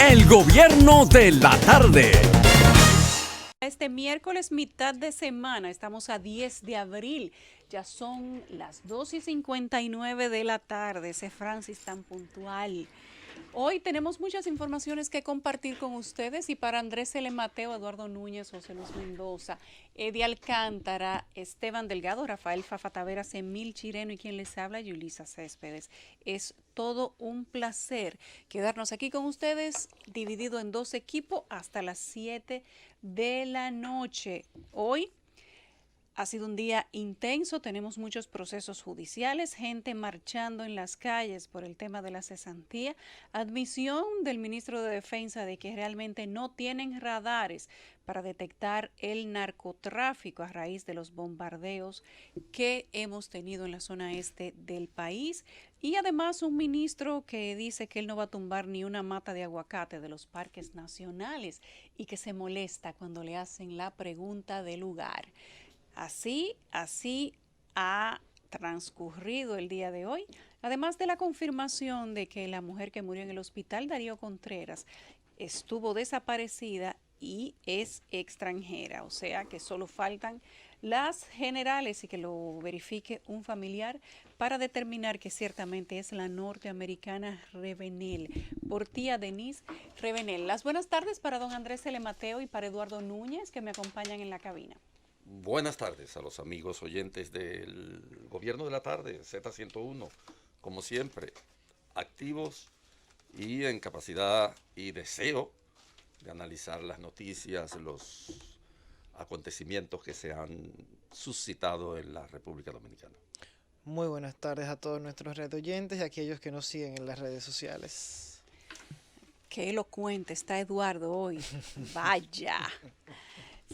El gobierno de la tarde. Este miércoles, mitad de semana, estamos a 10 de abril, ya son las 2:59 de la tarde, ese Francis tan puntual. Hoy tenemos muchas informaciones que compartir con ustedes y para Andrés L. Mateo, Eduardo Núñez, José Luis Mendoza, Eddie Alcántara, Esteban Delgado, Rafael Fafa Taveras, Emil Chireno y quien les habla, Yulisa Céspedes. Es todo un placer quedarnos aquí con ustedes, dividido en dos equipos hasta las 7 de la noche. Hoy ha sido un día intenso, tenemos muchos procesos judiciales, gente marchando en las calles por el tema de la cesantía, admisión del ministro de Defensa de que realmente no tienen radares para detectar el narcotráfico a raíz de los bombardeos que hemos tenido en la zona este del país. Y además un ministro que dice que él no va a tumbar ni una mata de aguacate de los parques nacionales y que se molesta cuando le hacen la pregunta del lugar. Así ha transcurrido el día de hoy, además de la confirmación de que la mujer que murió en el hospital Darío Contreras estuvo desaparecida y es extranjera, o sea que solo faltan las generales y que lo verifique un familiar para determinar que ciertamente es la norteamericana Revenel. Por tía Denise Revenel. Las buenas tardes para don Andrés L. Mateo y para Eduardo Núñez, que me acompañan en la cabina. Buenas tardes a los amigos oyentes del Gobierno de la Tarde, Z101, como siempre, activos y en capacidad y deseo de analizar las noticias, los acontecimientos que se han suscitado en la República Dominicana. Muy buenas tardes a todos nuestros radioyentes y a aquellos que nos siguen en las redes sociales. Qué elocuente está Eduardo hoy. Vaya.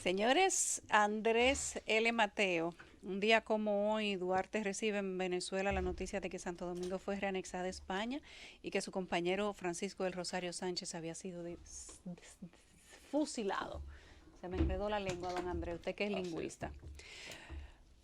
Señores, Andrés L. Mateo, un día como hoy, Duarte recibe en Venezuela la noticia de que Santo Domingo fue reanexada a España y que su compañero Francisco del Rosario Sánchez había sido fusilado. Se me enredó la lengua, don Andrés, usted que es lingüista.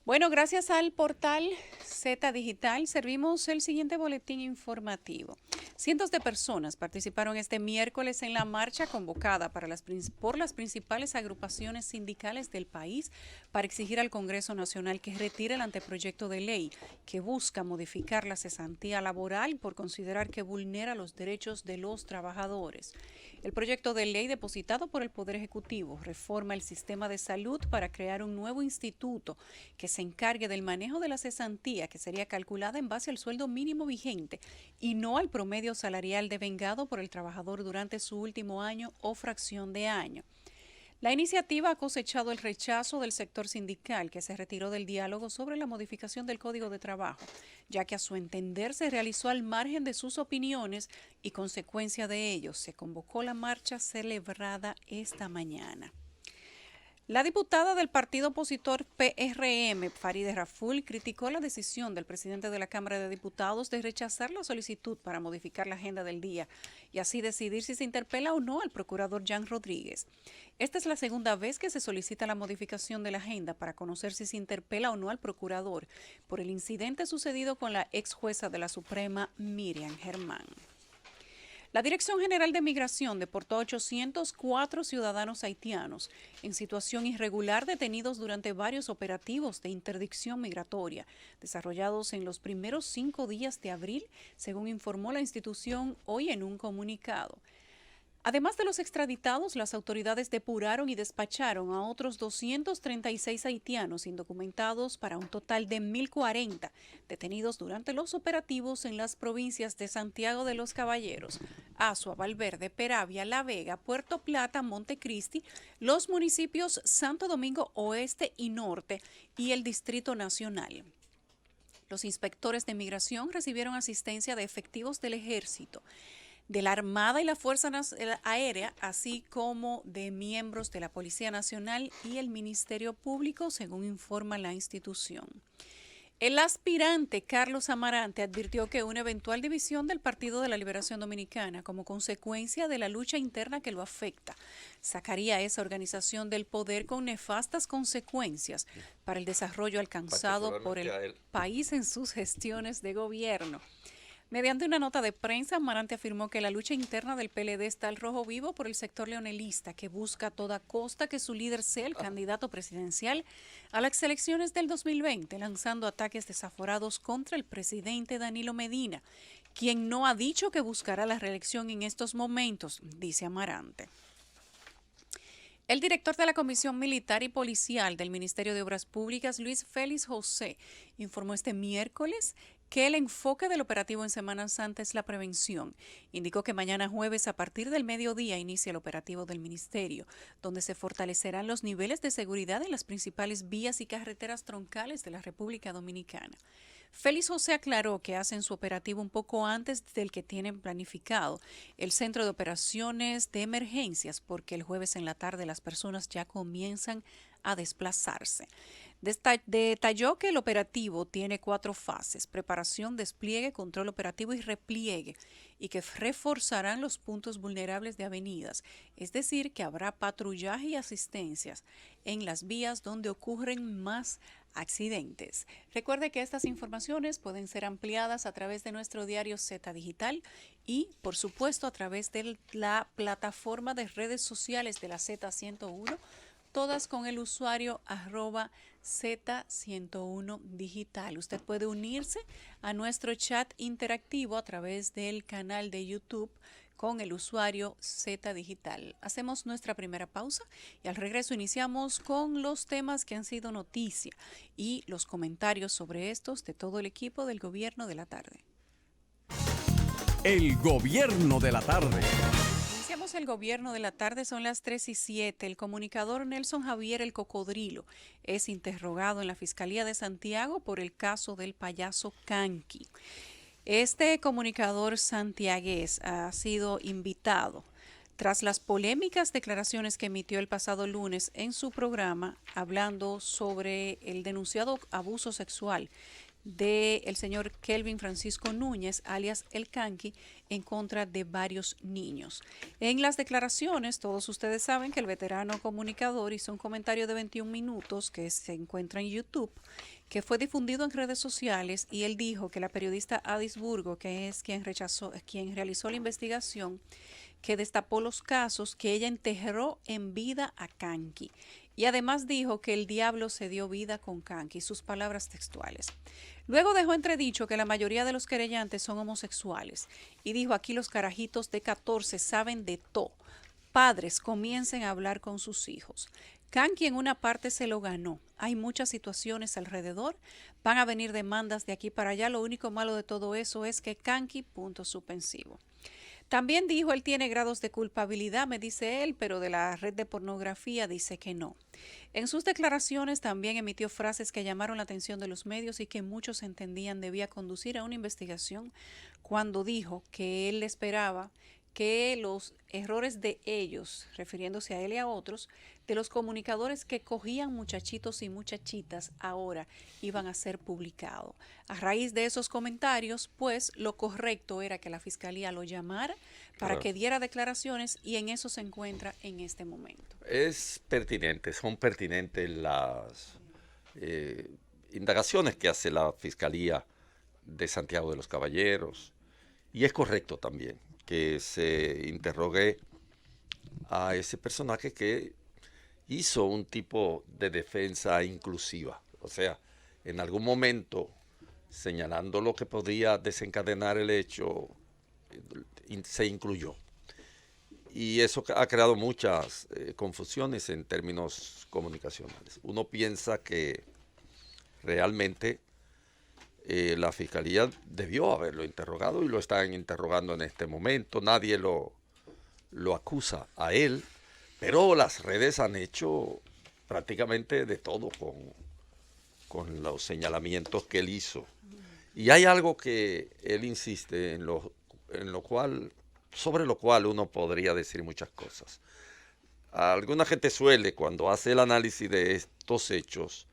Bueno, gracias al portal Z Digital servimos el siguiente boletín informativo. Cientos de personas participaron este miércoles en la marcha convocada por las principales agrupaciones sindicales del país para exigir al Congreso Nacional que retire el anteproyecto de ley que busca modificar la cesantía laboral por considerar que vulnera los derechos de los trabajadores. El proyecto de ley depositado por el Poder Ejecutivo reforma el sistema de salud para crear un nuevo instituto que se encargue del manejo de la cesantía, que sería calculada en base al sueldo mínimo vigente y no al promedio salarial devengado por el trabajador durante su último año o fracción de año. La iniciativa ha cosechado el rechazo del sector sindical, que se retiró del diálogo sobre la modificación del Código de Trabajo, ya que a su entender se realizó al margen de sus opiniones y consecuencia de ello se convocó la marcha celebrada esta mañana. La diputada del partido opositor PRM, Farideh Raful, criticó la decisión del presidente de la Cámara de Diputados de rechazar la solicitud para modificar la agenda del día y así decidir si se interpela o no al procurador Jan Rodríguez. Esta es la segunda vez que se solicita la modificación de la agenda para conocer si se interpela o no al procurador por el incidente sucedido con la ex jueza de la Suprema, Miriam Germán. La Dirección General de Migración deportó a 804 ciudadanos haitianos en situación irregular detenidos durante varios operativos de interdicción migratoria desarrollados en los primeros 5 días de abril, según informó la institución hoy en un comunicado. Además de los extraditados, las autoridades depuraron y despacharon a otros 236 haitianos indocumentados para un total de 1.040 detenidos durante los operativos en las provincias de Santiago de los Caballeros, Azua, Valverde, Peravia, La Vega, Puerto Plata, Montecristi, los municipios Santo Domingo Oeste y Norte y el Distrito Nacional. Los inspectores de migración recibieron asistencia de efectivos del Ejército, de la Armada y la Fuerza Aérea, así como de miembros de la Policía Nacional y el Ministerio Público, según informa la institución. El aspirante Carlos Amarante advirtió que una eventual división del Partido de la Liberación Dominicana como consecuencia de la lucha interna que lo afecta sacaría a esa organización del poder con nefastas consecuencias para el desarrollo alcanzado por el país en sus gestiones de gobierno. Mediante una nota de prensa, Amarante afirmó que la lucha interna del PLD está al rojo vivo por el sector leonelista, que busca a toda costa que su líder sea el candidato presidencial a las elecciones del 2020, lanzando ataques desaforados contra el presidente Danilo Medina, quien no ha dicho que buscará la reelección en estos momentos, dice Amarante. El director de la Comisión Militar y Policial del Ministerio de Obras Públicas, Luis Félix José, informó este miércoles que el enfoque del operativo en Semana Santa es la prevención. Indicó que mañana jueves a partir del mediodía inicia el operativo del ministerio, donde se fortalecerán los niveles de seguridad en las principales vías y carreteras troncales de la República Dominicana. Félix José aclaró que hacen su operativo un poco antes del que tienen planificado el Centro de Operaciones de Emergencias, porque el jueves en la tarde las personas ya comienzan a desplazarse. Detalló que el operativo tiene 4 fases: preparación, despliegue, control operativo y repliegue, y que reforzarán los puntos vulnerables de avenidas, es decir, que habrá patrullaje y asistencias en las vías donde ocurren más accidentes. Recuerde que estas informaciones pueden ser ampliadas a través de nuestro diario Z Digital y, por supuesto, a través de la plataforma de redes sociales de la Z101, todas con el usuario @Z101 Digital. Usted puede unirse a nuestro chat interactivo a través del canal de YouTube con el usuario Z Digital. Hacemos nuestra primera pausa y al regreso iniciamos con los temas que han sido noticia y los comentarios sobre estos de todo el equipo del Gobierno de la Tarde. El Gobierno de la Tarde. Iniciamos el Gobierno de la Tarde, son las 3:07. El comunicador Nelson Javier El Cocodrilo es interrogado en la Fiscalía de Santiago por el caso del payaso Kanki. Este comunicador santiagués ha sido invitado tras las polémicas declaraciones que emitió el pasado lunes en su programa hablando sobre el denunciado abuso sexual del señor Kelvin Francisco Núñez, alias El Kanki, en contra de varios niños. En las declaraciones, todos ustedes saben que el veterano comunicador hizo un comentario de 21 minutos que se encuentra en YouTube, que fue difundido en redes sociales, y él dijo que la periodista Adis Burgo, que es quien realizó la investigación que destapó los casos, que ella enterró en vida a Kanki. Y además dijo que el diablo se dio vida con Kanki, sus palabras textuales. Luego dejó entredicho que la mayoría de los querellantes son homosexuales y dijo: aquí los carajitos de 14 saben de todo. Padres, comiencen a hablar con sus hijos. Kanki en una parte se lo ganó. Hay muchas situaciones alrededor. Van a venir demandas de aquí para allá. Lo único malo de todo eso es que Kanki, punto suspensivo. También dijo, él tiene grados de culpabilidad, me dice él, pero de la red de pornografía dice que no. En sus declaraciones también emitió frases que llamaron la atención de los medios y que muchos entendían debía conducir a una investigación, cuando dijo que él esperaba que los errores de ellos, refiriéndose a él y a otros, de los comunicadores que cogían muchachitos y muchachitas, ahora iban a ser publicados. A raíz de esos comentarios, pues lo correcto era que la fiscalía lo llamara para que diera declaraciones, y en eso se encuentra en este momento. Son pertinentes las indagaciones que hace la Fiscalía de Santiago de los Caballeros, y es correcto también que se interrogue a ese personaje que hizo un tipo de defensa inclusiva. O sea, en algún momento, señalando lo que podía desencadenar el hecho, se incluyó. Y eso ha creado muchas confusiones en términos comunicacionales. Uno piensa que realmente la Fiscalía debió haberlo interrogado y lo están interrogando en este momento. Nadie lo acusa a él, pero las redes han hecho prácticamente de todo con los señalamientos que él hizo. Y hay algo que él insiste sobre lo cual uno podría decir muchas cosas. Alguna gente suele, cuando hace el análisis de estos hechos,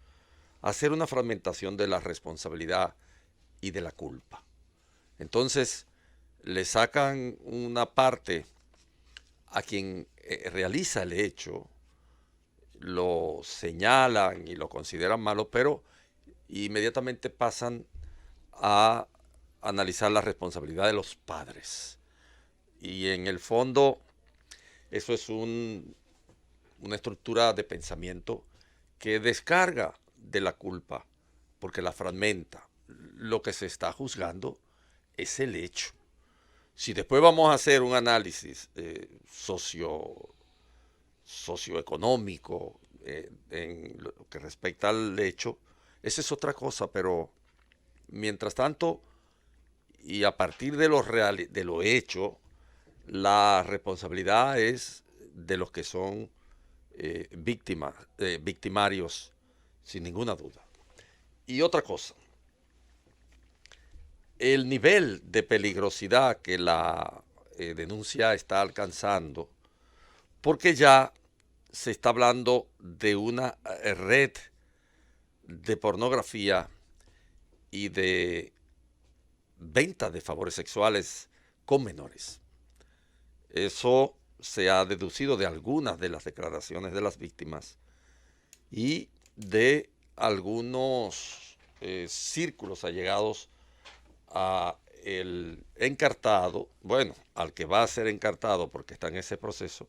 hacer una fragmentación de la responsabilidad y de la culpa. Entonces, le sacan una parte a quien realiza el hecho, lo señalan y lo consideran malo, pero inmediatamente pasan a analizar la responsabilidad de los padres. Y en el fondo, eso es una estructura de pensamiento que descarga de la culpa, porque la fragmenta. Lo que se está juzgando es el hecho. Si después vamos a hacer un análisis socioeconómico en lo que respecta al hecho, esa es otra cosa, pero mientras tanto, y a partir de lo hecho, la responsabilidad es de los que son victimarios, sin ninguna duda. Y otra cosa, el nivel de peligrosidad que la denuncia está alcanzando, porque ya se está hablando de una red de pornografía y de venta de favores sexuales con menores. Eso se ha deducido de algunas de las declaraciones de las víctimas y de algunos círculos allegados a el encartado, bueno, al que va a ser encartado porque está en ese proceso,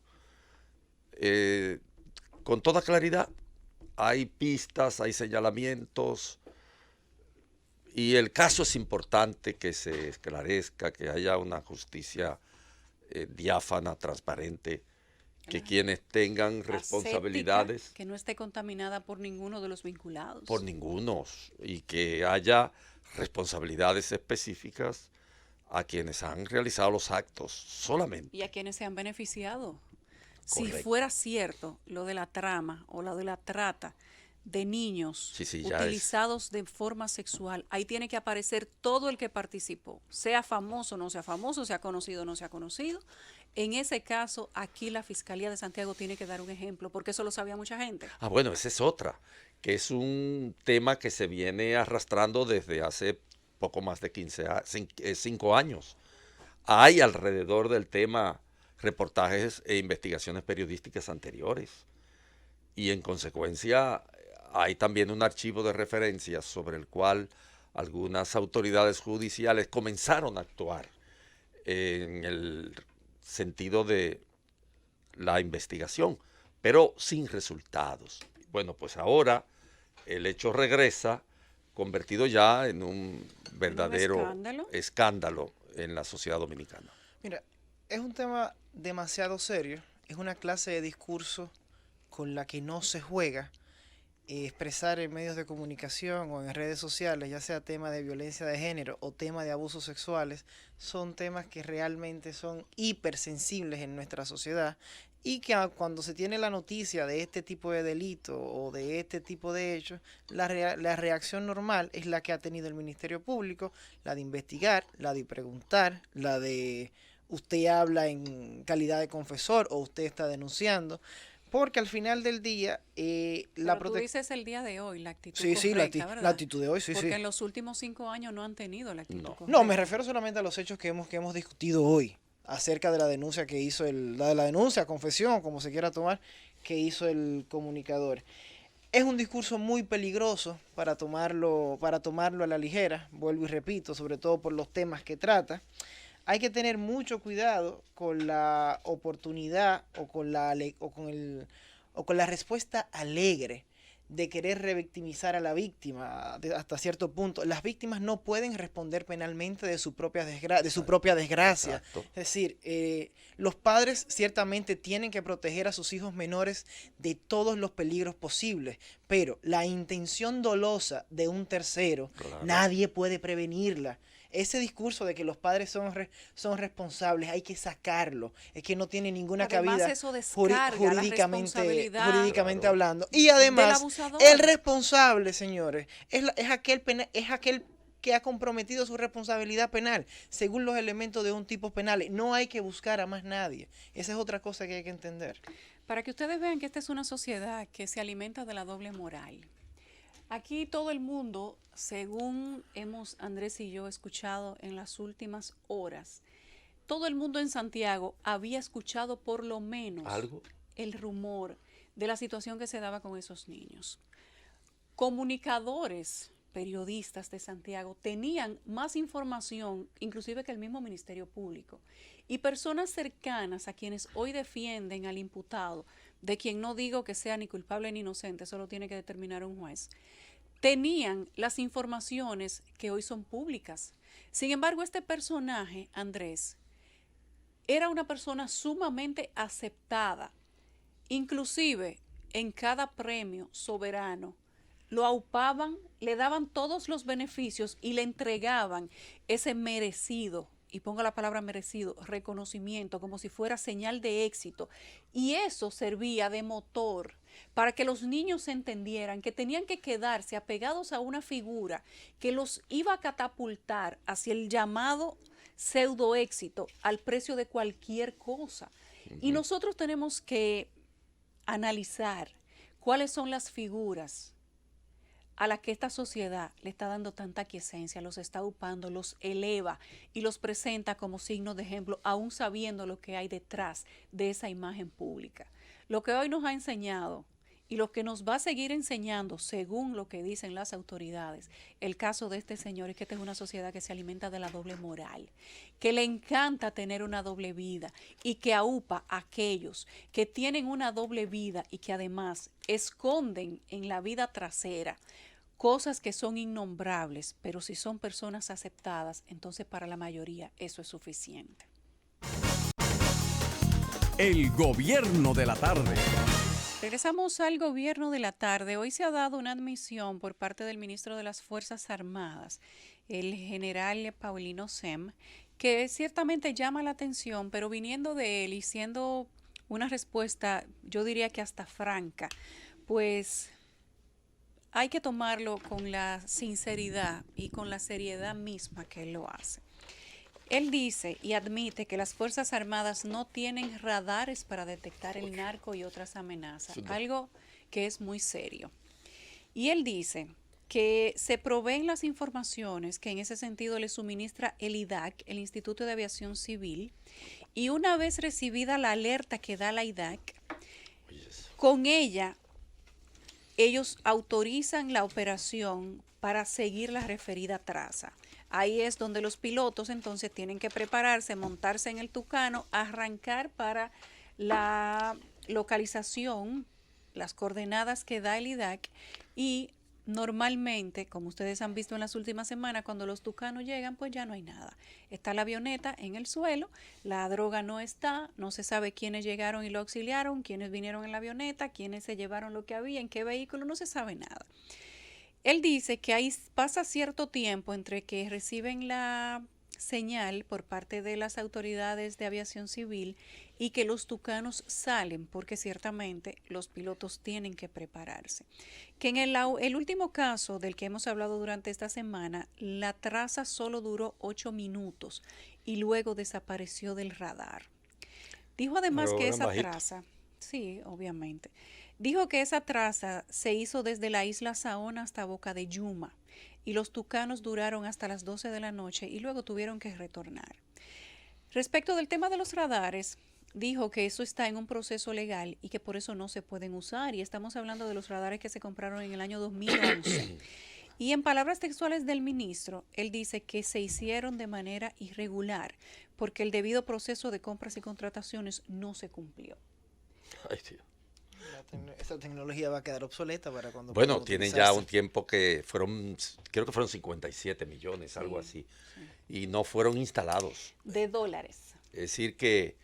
con toda claridad. Hay pistas, hay señalamientos, y el caso es importante que se esclarezca, que haya una justicia diáfana, transparente, que quienes tengan responsabilidades, aséptica, que no esté contaminada por ninguno de los vinculados. por ningunos, y que haya responsabilidades específicas a quienes han realizado los actos solamente. Y a quienes se han beneficiado. Correcto. Si fuera cierto lo de la trama o lo de la trata de niños utilizados de forma sexual, ahí tiene que aparecer todo el que participó, sea famoso, no sea famoso, sea conocido, no sea conocido. En ese caso, aquí la Fiscalía de Santiago tiene que dar un ejemplo, porque eso lo sabía mucha gente. Bueno, esa es otra, que es un tema que se viene arrastrando desde hace poco más de 5 años. Hay alrededor del tema reportajes e investigaciones periodísticas anteriores, y en consecuencia hay también un archivo de referencias sobre el cual algunas autoridades judiciales comenzaron a actuar en el sentido de la investigación, pero sin resultados. Bueno, pues ahora el hecho regresa convertido ya en un verdadero escándalo en la sociedad dominicana. Mira, es un tema demasiado serio, es una clase de discurso con la que no se juega. Expresar en medios de comunicación o en redes sociales, ya sea tema de violencia de género o tema de abusos sexuales, son temas que realmente son hipersensibles en nuestra sociedad, y que cuando se tiene la noticia de este tipo de delito o de este tipo de hechos, la reacción normal es la que ha tenido el Ministerio Público, la de investigar, la de preguntar, la de usted habla en calidad de confesor o usted está denunciando. Porque al final del día, tú dices el día de hoy, la actitud correcta, la actitud de hoy, sí, Porque sí. en los últimos 5 años no han tenido la actitud correcta. No, me refiero solamente a los hechos que hemos discutido hoy, acerca de la denuncia que hizo la denuncia, confesión, como se quiera tomar, que hizo el comunicador. Es un discurso muy peligroso para tomarlo a la ligera, vuelvo y repito, sobre todo por los temas que trata. Hay que tener mucho cuidado con la oportunidad o con la respuesta alegre de querer revictimizar a la víctima hasta cierto punto. Las víctimas no pueden responder penalmente de su propia desgracia. Exacto. Es decir, los padres ciertamente tienen que proteger a sus hijos menores de todos los peligros posibles, pero la intención dolosa de un tercero, claro, nadie puede prevenirla. Ese discurso de que los padres son responsables, hay que sacarlo. Es que no tiene ninguna cabida eso jurídicamente claro, hablando. Y además, el responsable, señores, es aquel que ha comprometido su responsabilidad penal según los elementos de un tipo penal. No hay que buscar a más nadie. Esa es otra cosa que hay que entender. Para que ustedes vean que esta es una sociedad que se alimenta de la doble moral. Aquí todo el mundo, según Andrés y yo escuchado en las últimas horas, todo el mundo en Santiago había escuchado por lo menos ¿algo? El rumor de la situación que se daba con esos niños. Comunicadores periodistas de Santiago tenían más información, inclusive que el mismo Ministerio Público. Y personas cercanas a quienes hoy defienden al imputado, de quien no digo que sea ni culpable ni inocente, eso lo tiene que determinar un juez, tenían las informaciones que hoy son públicas. Sin embargo, este personaje, Andrés, era una persona sumamente aceptada, inclusive en cada premio soberano, lo aupaban, le daban todos los beneficios y le entregaban ese merecido, y pongo la palabra merecido, reconocimiento, como si fuera señal de éxito. Y eso servía de motor para que los niños entendieran que tenían que quedarse apegados a una figura que los iba a catapultar hacia el llamado pseudo éxito al precio de cualquier cosa. Y nosotros tenemos que analizar cuáles son las figuras a las que esta sociedad le está dando tanta aquiescencia, los está upando, los eleva y los presenta como signo de ejemplo, aún sabiendo lo que hay detrás de esa imagen pública. Lo que hoy nos ha enseñado y lo que nos va a seguir enseñando, según lo que dicen las autoridades, el caso de este señor es que esta es una sociedad que se alimenta de la doble moral, que le encanta tener una doble vida y que aupa a aquellos que tienen una doble vida y que además esconden en la vida trasera cosas que son innombrables, pero si son personas aceptadas, entonces para la mayoría eso es suficiente. El gobierno de la tarde. Regresamos al gobierno de la tarde. Hoy se ha dado una admisión por parte del ministro de las Fuerzas Armadas, el general Paulino Sem, que ciertamente llama la atención, pero viniendo de él y siendo una respuesta, yo diría que hasta franca, pues hay que tomarlo con la sinceridad y con la seriedad misma que él lo hace. Él dice y admite que las Fuerzas Armadas no tienen radares para detectar el narco y otras amenazas, algo que es muy serio. Y él dice que se proveen las informaciones que en ese sentido le suministra el IDAC, el Instituto de Aviación Civil, y una vez recibida la alerta que da la IDAC, con ella ellos autorizan la operación para seguir la referida traza. Ahí es donde los pilotos entonces tienen que prepararse, montarse en el Tucano, arrancar para la localización, las coordenadas que da el IDAC y normalmente, como ustedes han visto en las últimas semanas, cuando los Tucanos llegan, pues ya no hay nada. Está la avioneta en el suelo, la droga no está, no se sabe quiénes llegaron y lo auxiliaron, quiénes vinieron en la avioneta, quiénes se llevaron lo que había, en qué vehículo, no se sabe nada. Él dice que ahí pasa cierto tiempo entre que reciben la señal por parte de las autoridades de aviación civil y que los tucanos salen, porque ciertamente los pilotos tienen que prepararse. Que en el último caso del que hemos hablado durante esta semana, la traza solo duró 8 minutos y luego desapareció del radar. Dijo además que esa traza, sí, obviamente, dijo que esa traza se hizo desde la isla Saona hasta Boca de Yuma y los tucanos duraron hasta las 12 de la noche y luego tuvieron que retornar. Respecto del tema de los radares, dijo que eso está en un proceso legal y que por eso no se pueden usar, y estamos hablando de los radares que se compraron en el año 2011. Y en palabras textuales del ministro, él dice que se hicieron de manera irregular porque el debido proceso de compras y contrataciones no se cumplió. Ay, tío. Esa tecnología va a quedar obsoleta para cuando... Bueno, tienen ya un tiempo que fueron, creo que fueron 57 millones, sí, algo así, sí, y no fueron instalados. De dólares. Es decir que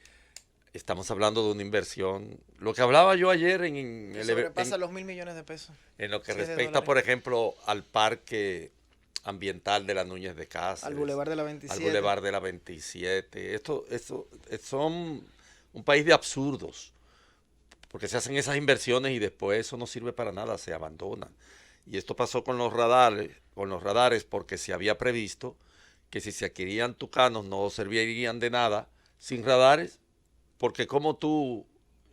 estamos hablando de una inversión, lo que hablaba yo ayer sobrepasa los 1.000 millones de pesos. En lo que respecta, por ejemplo, al parque ambiental de la Núñez de Cáceres. Al Boulevard de la 27. Al Boulevard de la 27. Esto son un país de absurdos. Porque se hacen esas inversiones y después eso no sirve para nada, se abandona. Y esto pasó con los radares porque se había previsto que si se adquirían tucanos no servirían de nada sin radares, porque como tú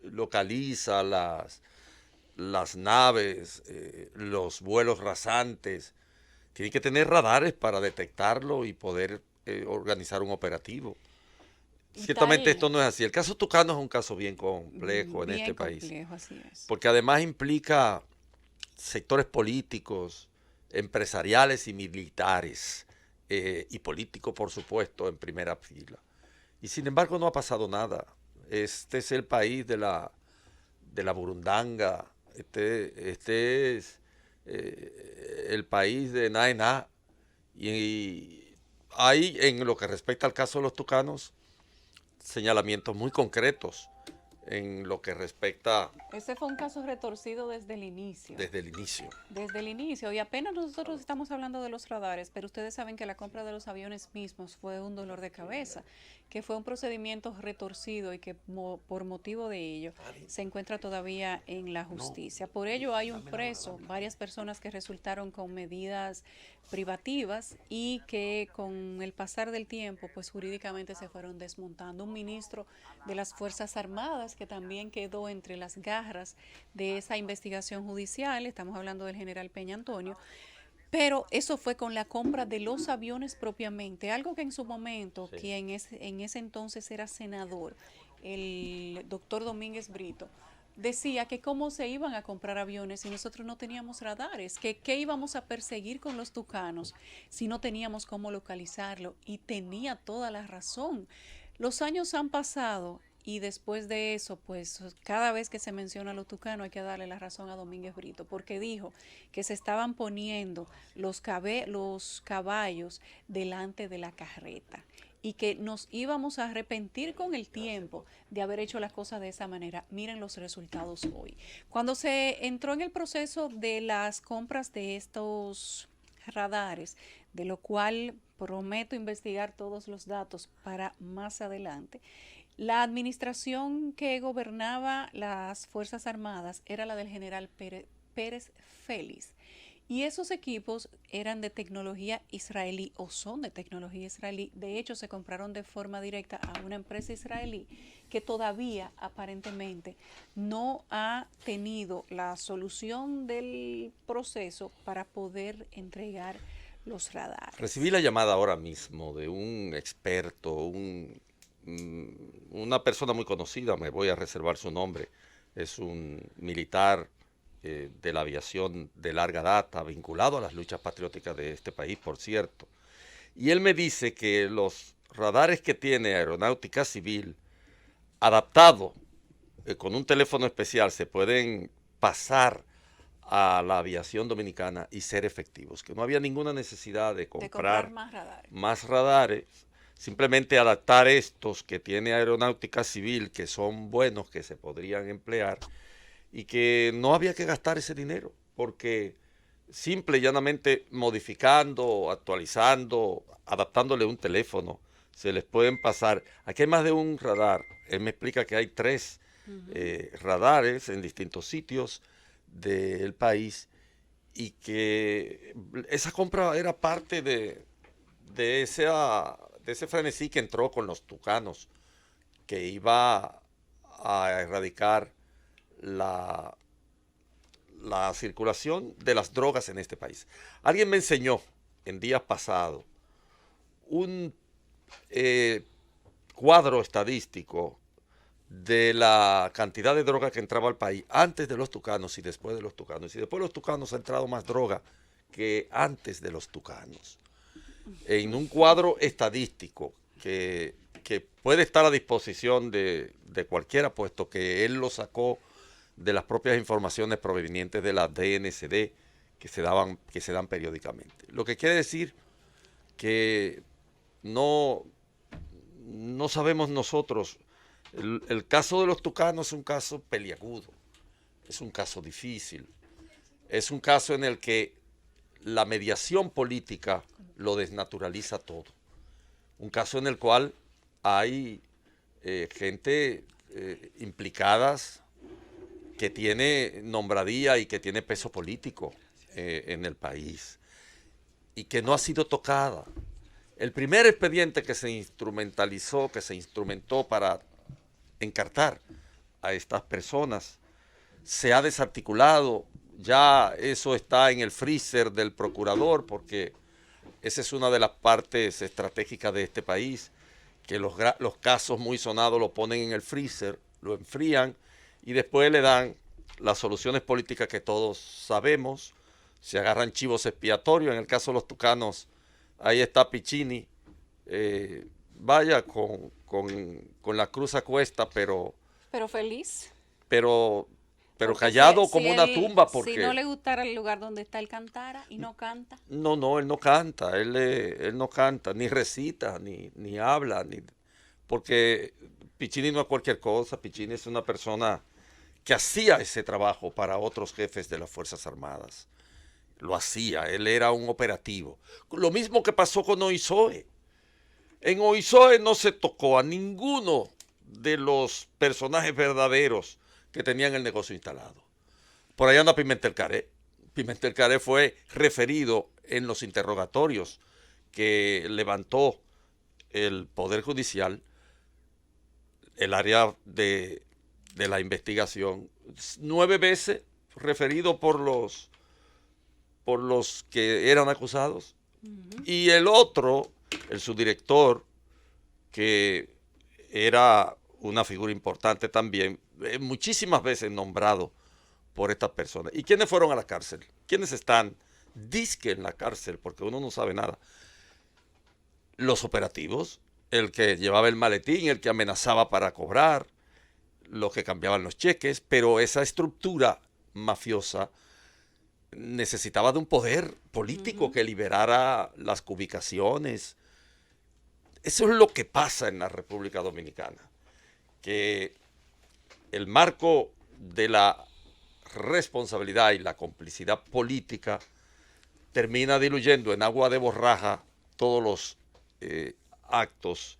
localizas las naves, los vuelos rasantes, tienes que tener radares para detectarlo y poder organizar un operativo. Ciertamente esto no es así. El caso Tucano es un caso bien complejo en este país. Así es. Porque además implica sectores políticos, empresariales y militares, y políticos, por supuesto, en primera fila. Y sin embargo no ha pasado nada. Este es el país de la burundanga, este es el país de na y na. Y hay, en lo que respecta al caso de los tucanos, señalamientos muy concretos en lo que respecta... Ese fue un caso retorcido desde el inicio. Desde el inicio. Desde el inicio. Y apenas nosotros estamos hablando de los radares, pero ustedes saben que la compra de los aviones mismos fue un dolor de cabeza, que fue un procedimiento retorcido y que por motivo de ello se encuentra todavía en la justicia. Por ello hay un preso, varias personas que resultaron con medidas privativas y que con el pasar del tiempo pues jurídicamente se fueron desmontando. Un ministro de las Fuerzas Armadas que también quedó entre las garras de esa investigación judicial, estamos hablando del general Peña Antonio, pero eso fue con la compra de los aviones propiamente, algo que en su momento, sí, quien en ese entonces era senador, el doctor Domínguez Brito, decía que cómo se iban a comprar aviones si nosotros no teníamos radares, que qué íbamos a perseguir con los tucanos si no teníamos cómo localizarlo, y tenía toda la razón. Los años han pasado y después de eso, pues cada vez que se menciona a los tucanos hay que darle la razón a Domínguez Brito, porque dijo que se estaban poniendo los caballos delante de la carreta y que nos íbamos a arrepentir con el tiempo de haber hecho las cosas de esa manera. Miren los resultados hoy. Cuando se entró en el proceso de las compras de estos radares, de lo cual prometo investigar todos los datos para más adelante, la administración que gobernaba las Fuerzas Armadas era la del general Pérez Félix. Y esos equipos eran de tecnología israelí o son de tecnología israelí. De hecho, se compraron de forma directa a una empresa israelí que todavía aparentemente no ha tenido la solución del proceso para poder entregar los radares. Recibí la llamada ahora mismo de un experto, una persona muy conocida, me voy a reservar su nombre, es un militar de la aviación de larga data, vinculado a las luchas patrióticas de este país, por cierto. Y él me dice que los radares que tiene Aeronáutica Civil, adaptados con un teléfono especial, se pueden pasar a la aviación dominicana y ser efectivos, que no había ninguna necesidad de comprar más radares, simplemente adaptar estos que tiene Aeronáutica Civil, que son buenos, que se podrían emplear, y que no había que gastar ese dinero, porque simple y llanamente modificando, actualizando, adaptándole un teléfono, se les pueden pasar. Aquí hay más de un radar. Él me explica que hay 3 radares en distintos sitios del país y que esa compra era parte de ese frenesí que entró con los tucanos, que iba a erradicar la circulación de las drogas en este país. Alguien me enseñó en días pasados un cuadro estadístico de la cantidad de droga que entraba al país antes de los tucanos y después de los tucanos. Y después de los tucanos ha entrado más droga que antes de los tucanos. En un cuadro estadístico que puede estar a disposición de cualquiera, puesto que él lo sacó de las propias informaciones provenientes de la DNCD que se dan periódicamente. Lo que quiere decir que no sabemos nosotros. El caso de los tucanos es un caso peliagudo, es un caso difícil, es un caso en el que la mediación política lo desnaturaliza todo. Un caso en el cual hay gente implicadas que tiene nombradía y que tiene peso político en el país y que no ha sido tocada. El primer expediente que se instrumentó para encartar a estas personas se ha desarticulado. Ya eso está en el freezer del procurador, porque esa es una de las partes estratégicas de este país, que los casos muy sonados lo ponen en el freezer, lo enfrían y después le dan las soluciones políticas que todos sabemos, se agarran chivos expiatorios. En el caso de los tucanos, ahí está Piccini, vaya con la cruz a cuesta, Pero feliz. pero Porque callado si como una él- tumba, Si porque no le gustara el lugar donde está, él cantara y no canta. no, él no canta, él no canta, ni recita, ni habla, porque Piccini no es cualquier cosa. Piccini es una persona que hacía ese trabajo para otros jefes de las Fuerzas Armadas. Lo hacía, él era un operativo. Lo mismo que pasó con Oizoe. En Oizoe no se tocó a ninguno de los personajes verdaderos que tenían el negocio instalado. Por ahí anda Pimentel Caré. Pimentel Caré fue referido en los interrogatorios que levantó el Poder Judicial, el área de la investigación, 9 veces referido por los que eran acusados. Y el otro, el subdirector, que era una figura importante también, muchísimas veces nombrado por estas personas. ¿Y quiénes fueron a la cárcel? ¿Quiénes están dizque en la cárcel? Porque uno no sabe nada. Los operativos, el que llevaba el maletín, el que amenazaba para cobrar, los que cambiaban los cheques, pero esa estructura mafiosa necesitaba de un poder político que liberara las cubicaciones. Eso es lo que pasa en la República Dominicana, que el marco de la responsabilidad y la complicidad política termina diluyendo en agua de borraja todos los actos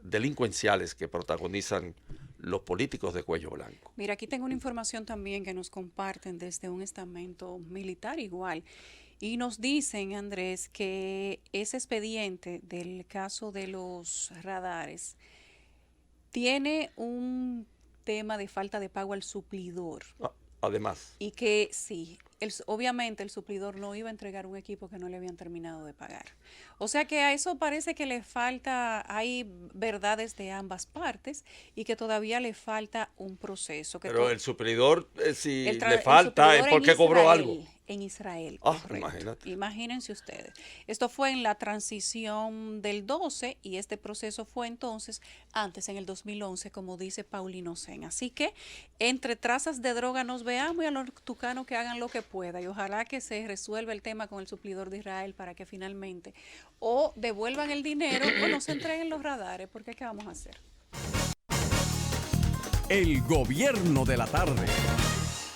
delincuenciales que protagonizan los políticos de cuello blanco. Mira, aquí tengo una información también que nos comparten desde un estamento militar igual. Y nos dicen, Andrés, que ese expediente del caso de los radares tiene un tema de falta de pago al suplidor. Además. Y que sí, obviamente el suplidor no iba a entregar un equipo que no le habían terminado de pagar. O sea que a eso parece que le falta, hay verdades de ambas partes y que todavía le falta un proceso. Pero el suplidor, si le el falta, es suplidor porque cobró algo. En Israel, Imagínate. Imagínense ustedes. Esto fue en la transición del 12 y este proceso fue entonces antes, en el 2011, como dice Paulino Sen. Así que entre trazas de droga nos veamos y a los tucanos que hagan lo que pueda y ojalá que se resuelva el tema con el suplidor de Israel para que finalmente o devuelvan el dinero o nos entreguen los radares, porque ¿qué vamos a hacer? El gobierno de la tarde.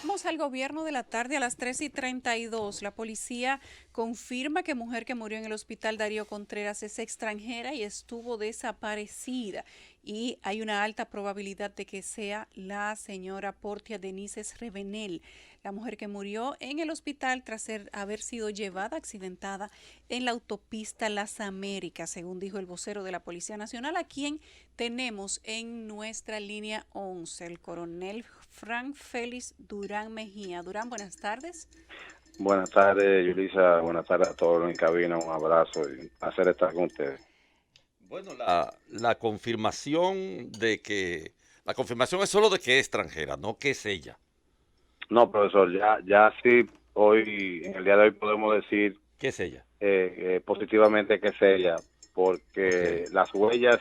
Vamos al gobierno de la tarde a las 3:32. La policía confirma que mujer que murió en el hospital Darío Contreras es extranjera y estuvo desaparecida. Y hay una alta probabilidad de que sea la señora Portia Denises Revenel, la mujer que murió en el hospital tras haber sido llevada accidentada en la autopista Las Américas, según dijo el vocero de la Policía Nacional, a quien tenemos en nuestra línea 11, el coronel Frank Félix Durán Mejía. Durán, buenas tardes. Buenas tardes, Yulisa. Buenas tardes a todos los en cabina. Un abrazo y un placer estar con ustedes. Bueno, la confirmación es solo de que es extranjera, no que es ella. No, profesor, ya sí, hoy, en el día de hoy podemos decir ¿Qué es ella? positivamente que es ella, porque las huellas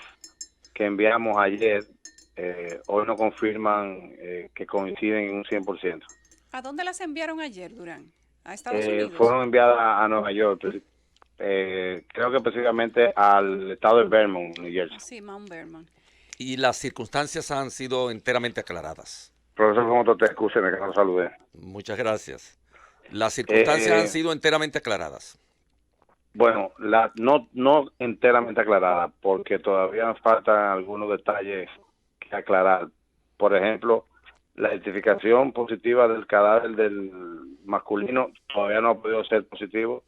que enviamos ayer hoy nos confirman que coinciden en un 100%. ¿A dónde las enviaron ayer, Durán? ¿A Estados Unidos? Fueron enviadas a Nueva York, creo que específicamente al estado de Vermont, New Jersey. Sí, Mount Vermont. Y las circunstancias han sido enteramente aclaradas. Profesor, ¿cómo te excúseme que no lo saludé? Muchas gracias. Las circunstancias han sido enteramente aclaradas. Bueno, no enteramente aclarada, porque todavía faltan algunos detalles que aclarar. Por ejemplo, la identificación positiva del cadáver del masculino todavía no ha podido ser positivo,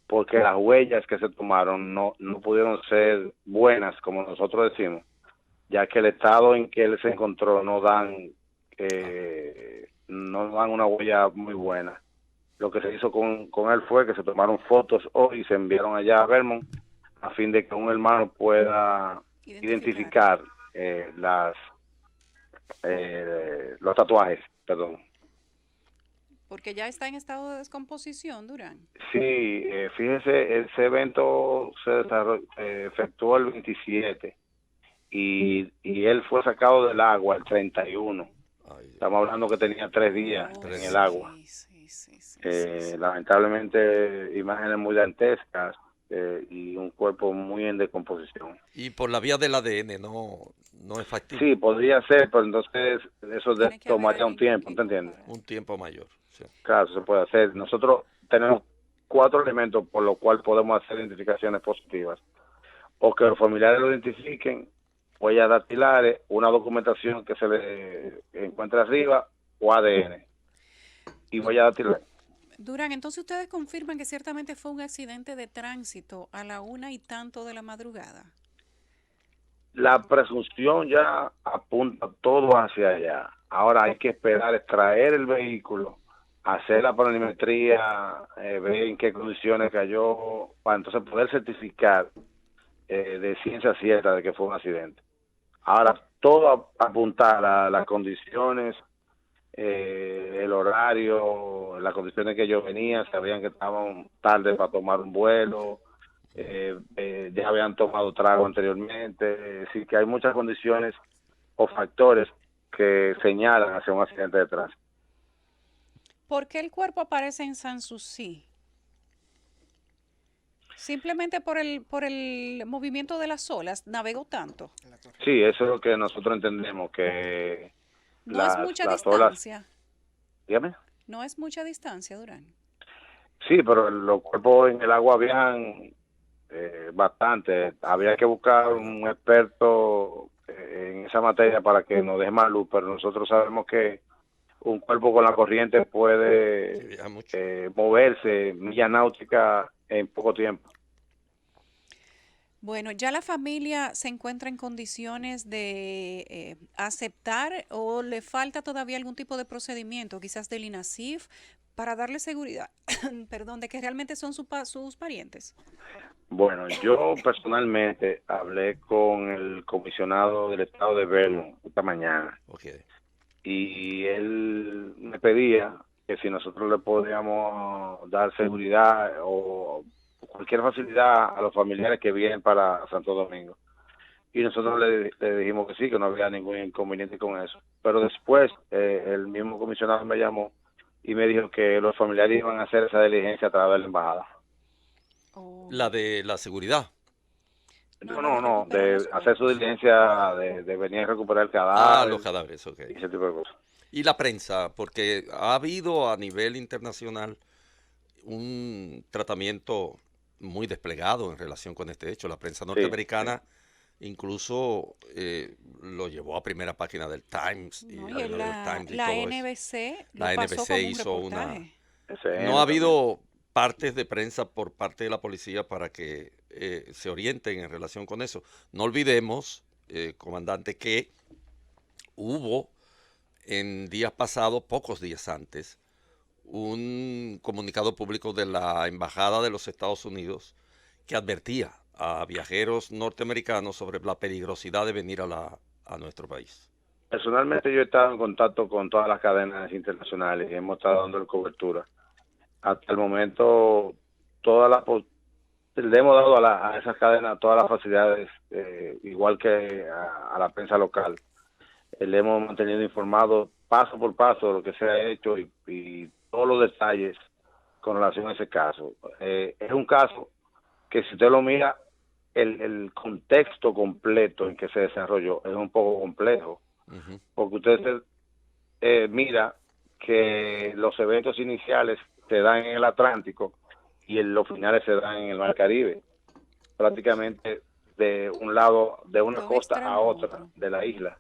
porque las huellas que se tomaron no pudieron ser buenas, como nosotros decimos, ya que el estado en que él se encontró no dan una huella muy buena. Lo que se hizo con él fue que se tomaron fotos hoy y se enviaron allá a Vermont a fin de que un hermano pueda identificar los tatuajes, perdón. porque ya está en estado de descomposición, Durán. Sí, fíjese, ese evento se efectuó el 27 y él fue sacado del agua el 31. Ay, Estamos hablando que tenía 3 días Oh, en sí, el agua. sí. Lamentablemente, imágenes muy dantescas y un cuerpo muy en descomposición. y por la vía del ADN no es factible. Sí, podría ser, pero entonces eso Tiene que haber tomaría un alguien tiempo, que ¿te entiendes? compare. Un tiempo mayor. Sí. Claro, se puede hacer. Nosotros tenemos 4 elementos por los cuales podemos hacer identificaciones positivas. O que los familiares lo identifiquen, huellas dactilares, una documentación que se le encuentre arriba o ADN. Y huellas dactilares. Durán, entonces ustedes confirman que ciertamente fue un accidente de tránsito a la 1:00 de la madrugada. La presunción ya apunta todo hacia allá. Ahora hay que esperar, extraer el vehículo, hacer la planimetría, ver en qué condiciones cayó, para entonces poder certificar de ciencia cierta de que fue un accidente. Ahora, todo apuntar a las condiciones, el horario, las condiciones que yo venía, sabían que estaban tarde para tomar un vuelo, ya habían tomado trago anteriormente, así que hay muchas condiciones o factores que señalan hacia un accidente de tránsito. ¿Por qué el cuerpo aparece en Sanssouci? Simplemente por el movimiento de las olas, navegó tanto. Sí, eso es lo que nosotros entendemos, que No es mucha las olas, distancia. dígame. No es mucha distancia, Durán. Sí, pero los cuerpos en el agua habían bastante. Había que buscar un experto en esa materia para que nos dé más luz, pero nosotros sabemos que un cuerpo con la corriente Sí, puede ya mucho. moverse milla náutica en poco tiempo. Bueno, ¿ya la familia se encuentra en condiciones de aceptar o le falta todavía algún tipo de procedimiento, quizás del INASIF, para darle seguridad, perdón, de que realmente son sus parientes? Bueno, yo personalmente hablé con el comisionado del estado de Vermont esta mañana Ok. y él me pedía que si nosotros le podíamos dar seguridad o cualquier facilidad a los familiares que vienen para Santo Domingo. Y nosotros le dijimos que sí, que no había ningún inconveniente con eso. Pero después el mismo comisionado me llamó y me dijo que los familiares iban a hacer esa diligencia a través de la embajada. Oh, La de la seguridad. No, recuperar de los hacer su cuerpos. diligencia, de venir a recuperar el Ah, los cadáver cadáveres, ok. y ese tipo de cosas. Y la prensa, porque ha habido a nivel internacional un tratamiento muy desplegado en relación con este hecho. La prensa norteamericana incluso lo llevó a primera página del Times y No, al y New York Times y la todo eso. NBC lo La pasó NBC como un hizo una... reportaje. SN No ha también. habido partes de prensa por parte de la policía para que se orienten en relación con eso. No olvidemos, comandante, que hubo en días pasados, pocos días antes, un comunicado público de la Embajada de los Estados Unidos que advertía a viajeros norteamericanos sobre la peligrosidad de venir a nuestro país. Personalmente yo he estado en contacto con todas las cadenas internacionales y hemos estado dando cobertura. Hasta el momento, le hemos dado a esas cadenas todas las facilidades, igual que a la prensa local. Le hemos mantenido informado paso por paso de lo que se ha hecho y todos los detalles con relación a ese caso. Es un caso que si usted lo mira, el contexto completo en que se desarrolló es un poco complejo, Ujú. porque usted mira que los eventos iniciales se dan en el Atlántico y los finales se dan en el Mar Caribe, prácticamente de un lado, de una De un costa a extremo a otra otro. de la isla.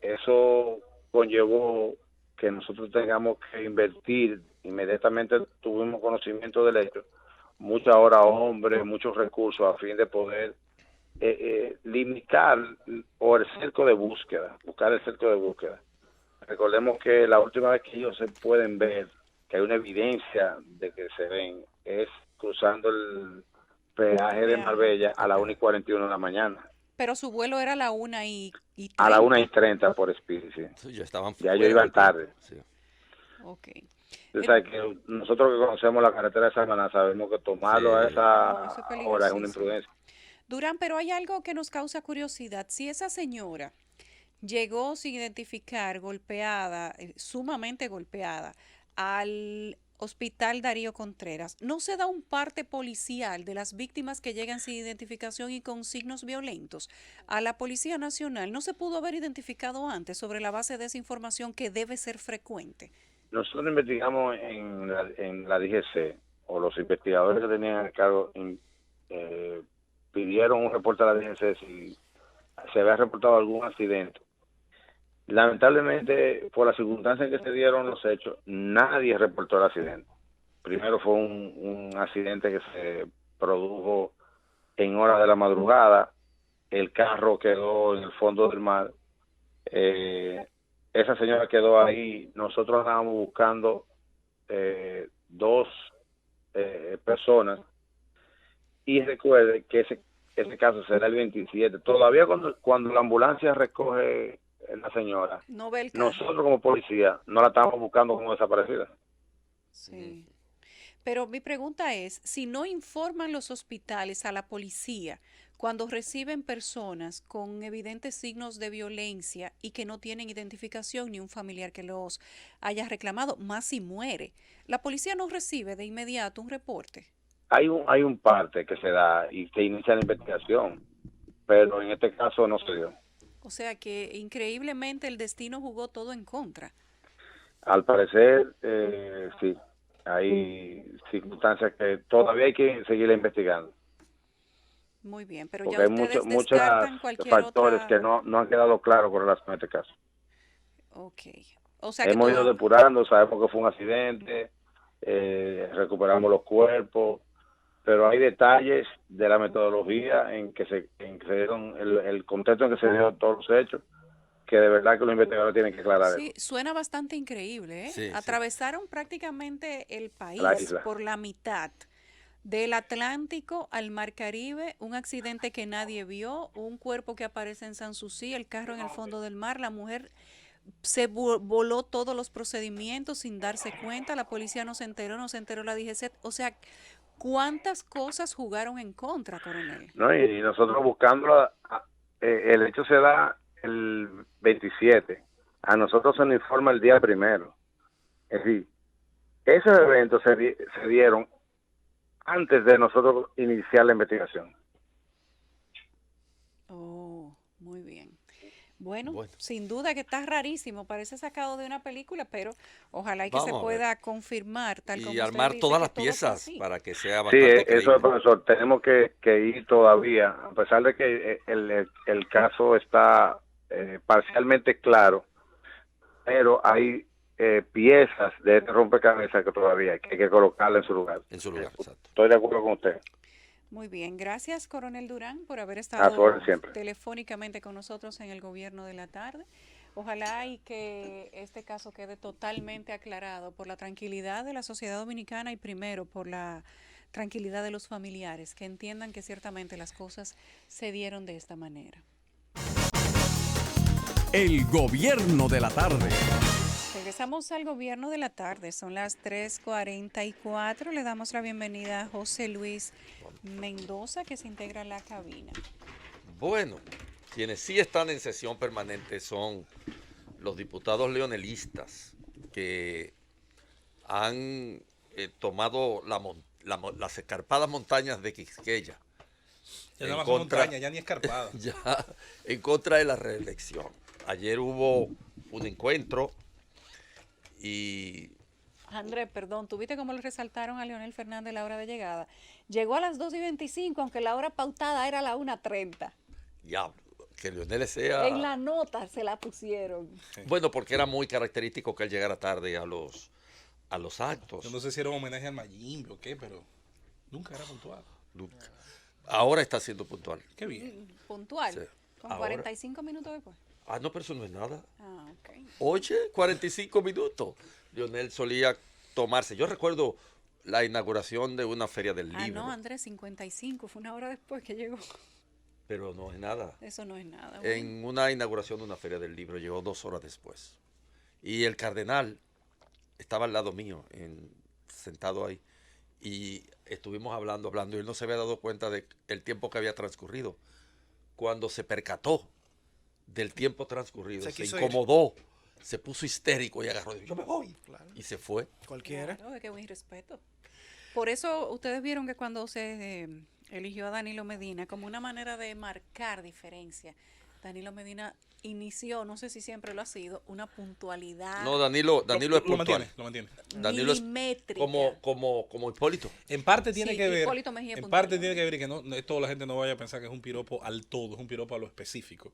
Eso conllevó que nosotros tengamos que invertir, inmediatamente tuvimos conocimiento del hecho, muchas horas hombres, muchos recursos a fin de poder limitar o el cerco de búsqueda, buscar el cerco de búsqueda. Recordemos que la última vez que ellos se pueden ver, que hay una evidencia de que se ven, es cruzando el peaje de Marbella a las 1:41 de la mañana. Pero su vuelo era a la 1:30. A las 1:30 por Spirit, sí. Sí, ya estaban Ya ellos fuera iban de tiempo. tarde. Sí. Ok. Tú sabes que nosotros que conocemos la carretera de Samaná sabemos que tomarlo a Sí. No, esa eso es hora es una peligrosísimo. imprudencia. Durán, pero hay algo que nos causa curiosidad. Si esa señora llegó sin identificar, golpeada, sumamente golpeada, al hospital Darío Contreras, ¿no se da un parte policial de las víctimas que llegan sin identificación y con signos violentos a la Policía Nacional? ¿No se pudo haber identificado antes sobre la base de esa información que debe ser frecuente? Nosotros investigamos en la DGC, o los investigadores que tenían a cargo eh, pidieron un reporte a la DGC si se había reportado algún accidente. Lamentablemente, por las circunstancias en que se dieron los hechos, nadie reportó el accidente. Primero fue un accidente que se produjo en horas de la madrugada, el carro quedó en el fondo del mar, esa señora quedó ahí, nosotros estábamos buscando dos personas, y recuerde que ese caso será el 27. Todavía cuando la ambulancia recoge la señora, No ve el carro. nosotros como policía no la estábamos buscando como desaparecida. Sí. Pero mi pregunta es, si no informan los hospitales a la policía cuando reciben personas con evidentes signos de violencia y que no tienen identificación ni un familiar que los haya reclamado, más si muere, ¿la policía no recibe de inmediato un reporte? Hay un parte que se da y se inicia la investigación, pero en este caso no se dio. O sea que increíblemente el destino jugó todo en contra. Al parecer, sí, hay circunstancias que todavía hay que seguir investigando, Muy bien, pero porque ya hay ustedes muchos descartan cualquier factores otra... que no han quedado claros con relación a este caso. Ok. O sea que Hemos ido todo... depurando, sabemos que fue un accidente, recuperamos los cuerpos, pero hay detalles de la metodología en que se dieron, el contexto en que se dio todos los hechos, que de verdad que los investigadores tienen que aclarar Sí, eso. suena bastante increíble, ¿eh? Sí, sí. Atravesaron prácticamente el La país isla. por la mitad. Del Atlántico al Mar Caribe, un accidente que nadie vio, un cuerpo que aparece en Sanssouci, el carro en el fondo del mar, la mujer se voló todos los procedimientos sin darse cuenta, la policía no se enteró la DGC, o sea, ¿cuántas cosas jugaron en contra, coronel? ¿No? Y nosotros buscando, el hecho se da el 27, a nosotros se nos informa el día primero. Es decir, esos eventos se dieron antes de nosotros iniciar la investigación. Oh, muy bien. Bueno, Bueno. sin duda que está rarísimo, parece sacado de una película, pero ojalá y que se Vamos a ver. pueda confirmar tal como Y usted armar dice, todas que las todo fue piezas así. para que sea Sí, bastante eso es, creíble. profesor, tenemos que ir todavía, a pesar de que el caso está parcialmente claro, pero hay piezas de este rompecabezas que todavía hay que colocarla en su lugar. En su lugar, exacto. Estoy de acuerdo con usted. Muy bien, gracias coronel Durán por haber A su estado orden siempre. telefónicamente con nosotros en el gobierno de la tarde. Ojalá y que este caso quede totalmente aclarado por la tranquilidad de la sociedad dominicana y primero por la tranquilidad de los familiares, que entiendan que ciertamente las cosas se dieron de esta manera. El gobierno de la tarde. Regresamos al gobierno de la tarde, son las 3:44. Le damos la bienvenida a José Luis Mendoza, que se integra en la cabina. Bueno, quienes sí están en sesión permanente son los diputados leonelistas que han tomado las escarpadas montañas de Quisqueya. Ya nada más son montañas, ya ni escarpada. Ya en contra de la reelección. Ayer hubo un encuentro y Andrés, perdón, ¿tú viste cómo le resaltaron a Leonel Fernández la hora de llegada? Llegó a las 2:25, aunque la hora pautada era la 1:30. ya que Leonel sea... En la nota se la pusieron. Bueno, porque era muy característico que él llegara tarde a los actos. Yo no sé si era un homenaje al Mayimbe o qué, pero nunca era puntual. Nunca. Ahora está siendo puntual. Qué bien. Puntual. Sí. Con Ahora. 45 minutos después. Ah, no, pero eso no es nada. Ah, ok. Oye, 45 minutos. Leonel solía tomarse. Yo recuerdo la inauguración de una feria del Ah, libro. no, Andrés, 55. Fue una hora después que llegó. Pero no es nada. Eso no es nada. Bueno. En una inauguración de una feria del libro llegó 2 horas después. Y el cardenal estaba al lado mío, sentado ahí, y estuvimos hablando, y él no se había dado cuenta del tiempo que había transcurrido. Cuando se percató del tiempo transcurrido, se quiso ir. incomodó, se puso histérico y agarró, yo me voy, Claro. y se fue. Cualquiera. Claro, es que buen respeto. Por eso ustedes vieron que cuando se eligió a Danilo Medina como una manera de marcar diferencia, Danilo Medina inició, no sé si siempre lo ha sido, una puntualidad No, Danilo es Lo puntual. mantiene. Danilo es milimétrica. como Hipólito. En parte tiene Sí, que ver, Hipólito Mejía en puntual, parte ¿no? tiene que ver y que no esto la gente no vaya a pensar que es un piropo al todo, es un piropo a lo específico.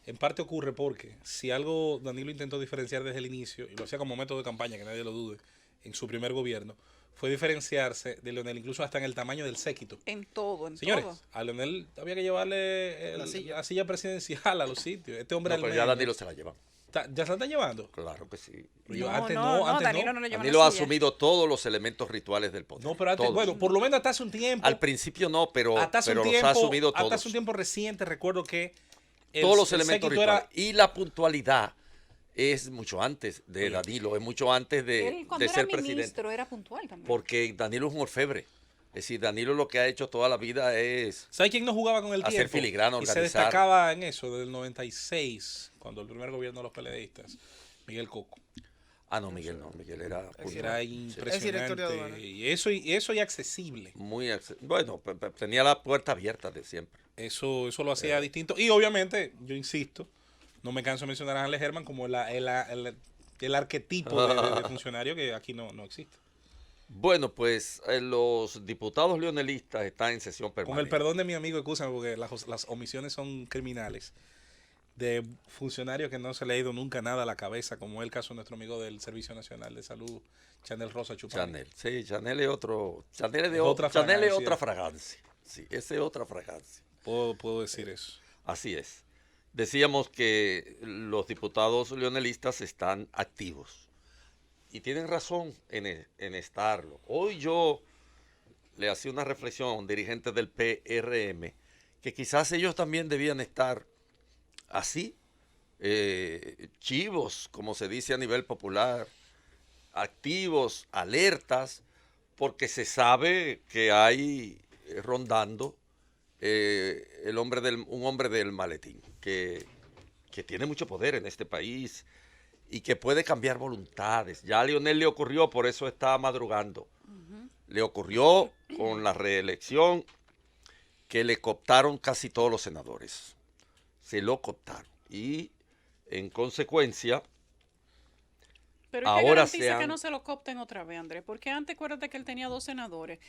En parte ocurre porque si algo Danilo intentó diferenciar desde el inicio, y lo hacía como método de campaña, que nadie lo dude, en su primer gobierno, fue diferenciarse de Leonel, incluso hasta en el tamaño del séquito. En todo, en Señores, todo. a Leonel había que llevarle la silla presidencial a los sitios. Este hombre No, al pero medio, ya Danilo se la lleva. ¿Ya se la está llevando? Claro que sí. Pero yo No, antes no, antes Danilo no lo lleva en Danilo la ha silla. asumido todos los elementos rituales del poder. No, pero antes, todos. bueno, por lo menos hasta hace un tiempo. Al principio no, pero hasta hace un los tiempo, ha asumido hasta todos. hace un tiempo reciente recuerdo que Todos los el elementos séquito rituales. era Y la puntualidad es mucho antes de Danilo, es mucho antes Él cuando de era ser presidente. ministro era puntual también. Porque Danilo es un orfebre. Es decir, Danilo lo que ha hecho toda la vida es... ¿Sabe quién no jugaba con el hacer tiempo? filigrana, y se organizar. destacaba en eso, del 96, cuando el primer gobierno de los PLDistas, Miguel Coco. Ah, no, Miguel no. Miguel era... Era Es director de impresionante. aduana. Y eso y accesible. Muy... Bueno, tenía la puerta abierta de siempre. Eso lo hacía distinto. Y obviamente, yo insisto, no me canso de mencionar a Ángeles Herman como el arquetipo de funcionario que aquí no existe. Bueno, pues los diputados leonelistas están en sesión Con el permanente. perdón de mi amigo, escúchame, porque las omisiones son criminales. De funcionarios que no se le ha ido nunca nada a la cabeza, como es el caso de nuestro amigo del Servicio Nacional de Salud, Chanel Rosa Chupani. Chanel, sí, Chanel es otro... Chanel es de Otra Chanel es fragancia. otra fragancia. Sí, esa es otra fragancia. Puedo decir eso. Así es. Decíamos que los diputados leonelistas están activos. Y tienen razón en estarlo. Hoy yo le hacía una reflexión a un dirigente del PRM, que quizás ellos también debían estar así, chivos, como se dice a nivel popular, activos, alertas, porque se sabe que hay rondando un hombre del maletín, que tiene mucho poder en este país y que puede cambiar voluntades. Ya a Leonel le ocurrió, por eso está madrugando. Le ocurrió con la reelección que le cooptaron casi todos los senadores. Se lo cooptaron. Y en consecuencia, Pero ¿y qué ahora garantiza que no se lo coopten otra vez, Andrés? Porque antes acuérdate que él tenía 2 senadores,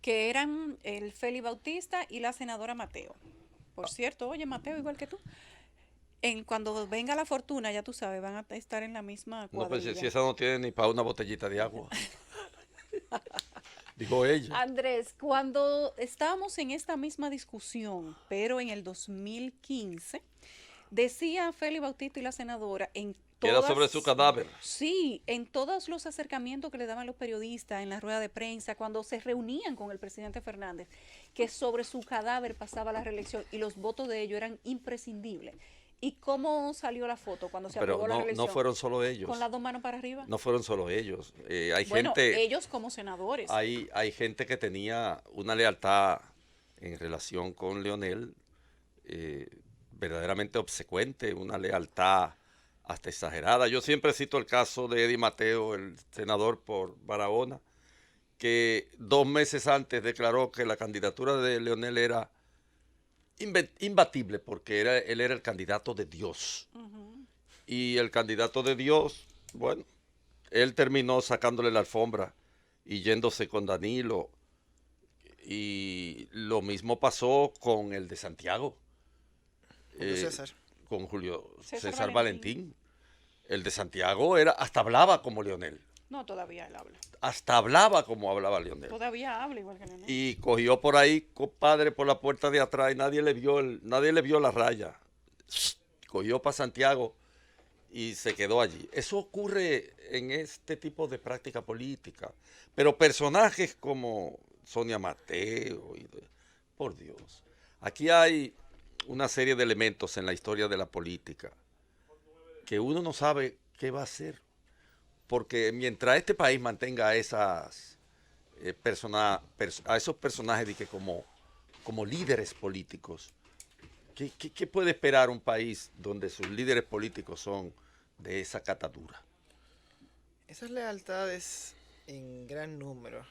que eran el Félix Bautista y la senadora Mateo. Por cierto, oye, Mateo, igual que tú. Cuando venga la fortuna, ya tú sabes, van a estar en la misma no, pues, cuadrilla. si esa no tiene ni para una botellita de agua. Dijo ella. Andrés, cuando estábamos en esta misma discusión, pero en el 2015, decía Félix Bautista y la senadora en Queda sobre su cadáver. Sí, en todos los acercamientos que le daban los periodistas, en la rueda de prensa, cuando se reunían con el presidente Fernández, que sobre su cadáver pasaba la reelección y los votos de ellos eran imprescindibles. ¿Y cómo salió la foto cuando se Pero aprobó la reelección? no fueron solo ellos. ¿Con las 2 manos para arriba? No fueron solo ellos. Hay Bueno, gente... ellos como senadores. Hay gente que tenía una lealtad en relación con Leonel verdaderamente obsecuente, una lealtad hasta exagerada. Yo siempre cito el caso de Eddie Mateo, el senador por Barahona, que 2 meses antes declaró que la candidatura de Leonel era imbatible porque él era el candidato de Dios. Y el candidato de Dios, bueno, él terminó sacándole la alfombra y yéndose con Danilo. Y lo mismo pasó con el de Santiago. Julio César. Con Julio César César Valentín. Valentín. El de Santiago hasta hablaba como Leonel. No, todavía él habla. Hasta hablaba como hablaba Leonel. Todavía habla igual que Leonel. Y cogió por ahí, compadre, por la puerta de atrás y nadie le vio la raya. Cogió para Santiago y se quedó allí. Eso ocurre en este tipo de práctica política. Pero personajes como Sonia Mateo, por Dios. Aquí hay una serie de elementos en la historia de la política que uno no sabe qué va a hacer. porque mientras este país mantenga a esas a esos personajes de que como líderes políticos, ¿qué puede esperar un país donde sus líderes políticos son de esa catadura? Esas lealtades en gran número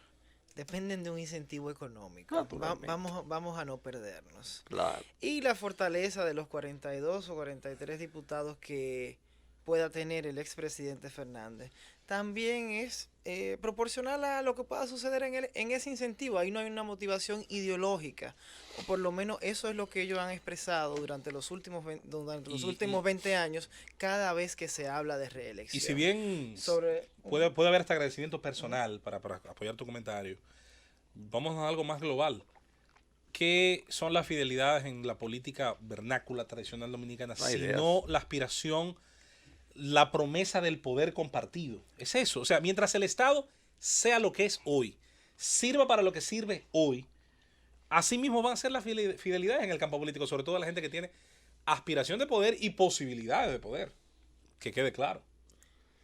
dependen de un incentivo económico. Naturalmente. Vamos a no perdernos. Claro. Y la fortaleza de los 42 o 43 diputados que pueda tener el expresidente Fernández también es proporcional a lo que pueda suceder en ese incentivo. Ahí no hay una motivación ideológica, o por lo menos eso es lo que ellos han expresado durante los últimos 20 años, cada vez que se habla de reelección. Y si bien puede haber hasta agradecimiento personal para apoyar tu comentario, vamos a algo más global. ¿Qué son las fidelidades en la política vernácula tradicional dominicana? Sino la aspiración, la promesa del poder compartido. Es eso. O sea, mientras el Estado sea lo que es hoy, sirva para lo que sirve hoy, así mismo van a ser las fidelidades en el campo político, sobre todo a la gente que tiene aspiración de poder y posibilidades de poder. Que quede claro.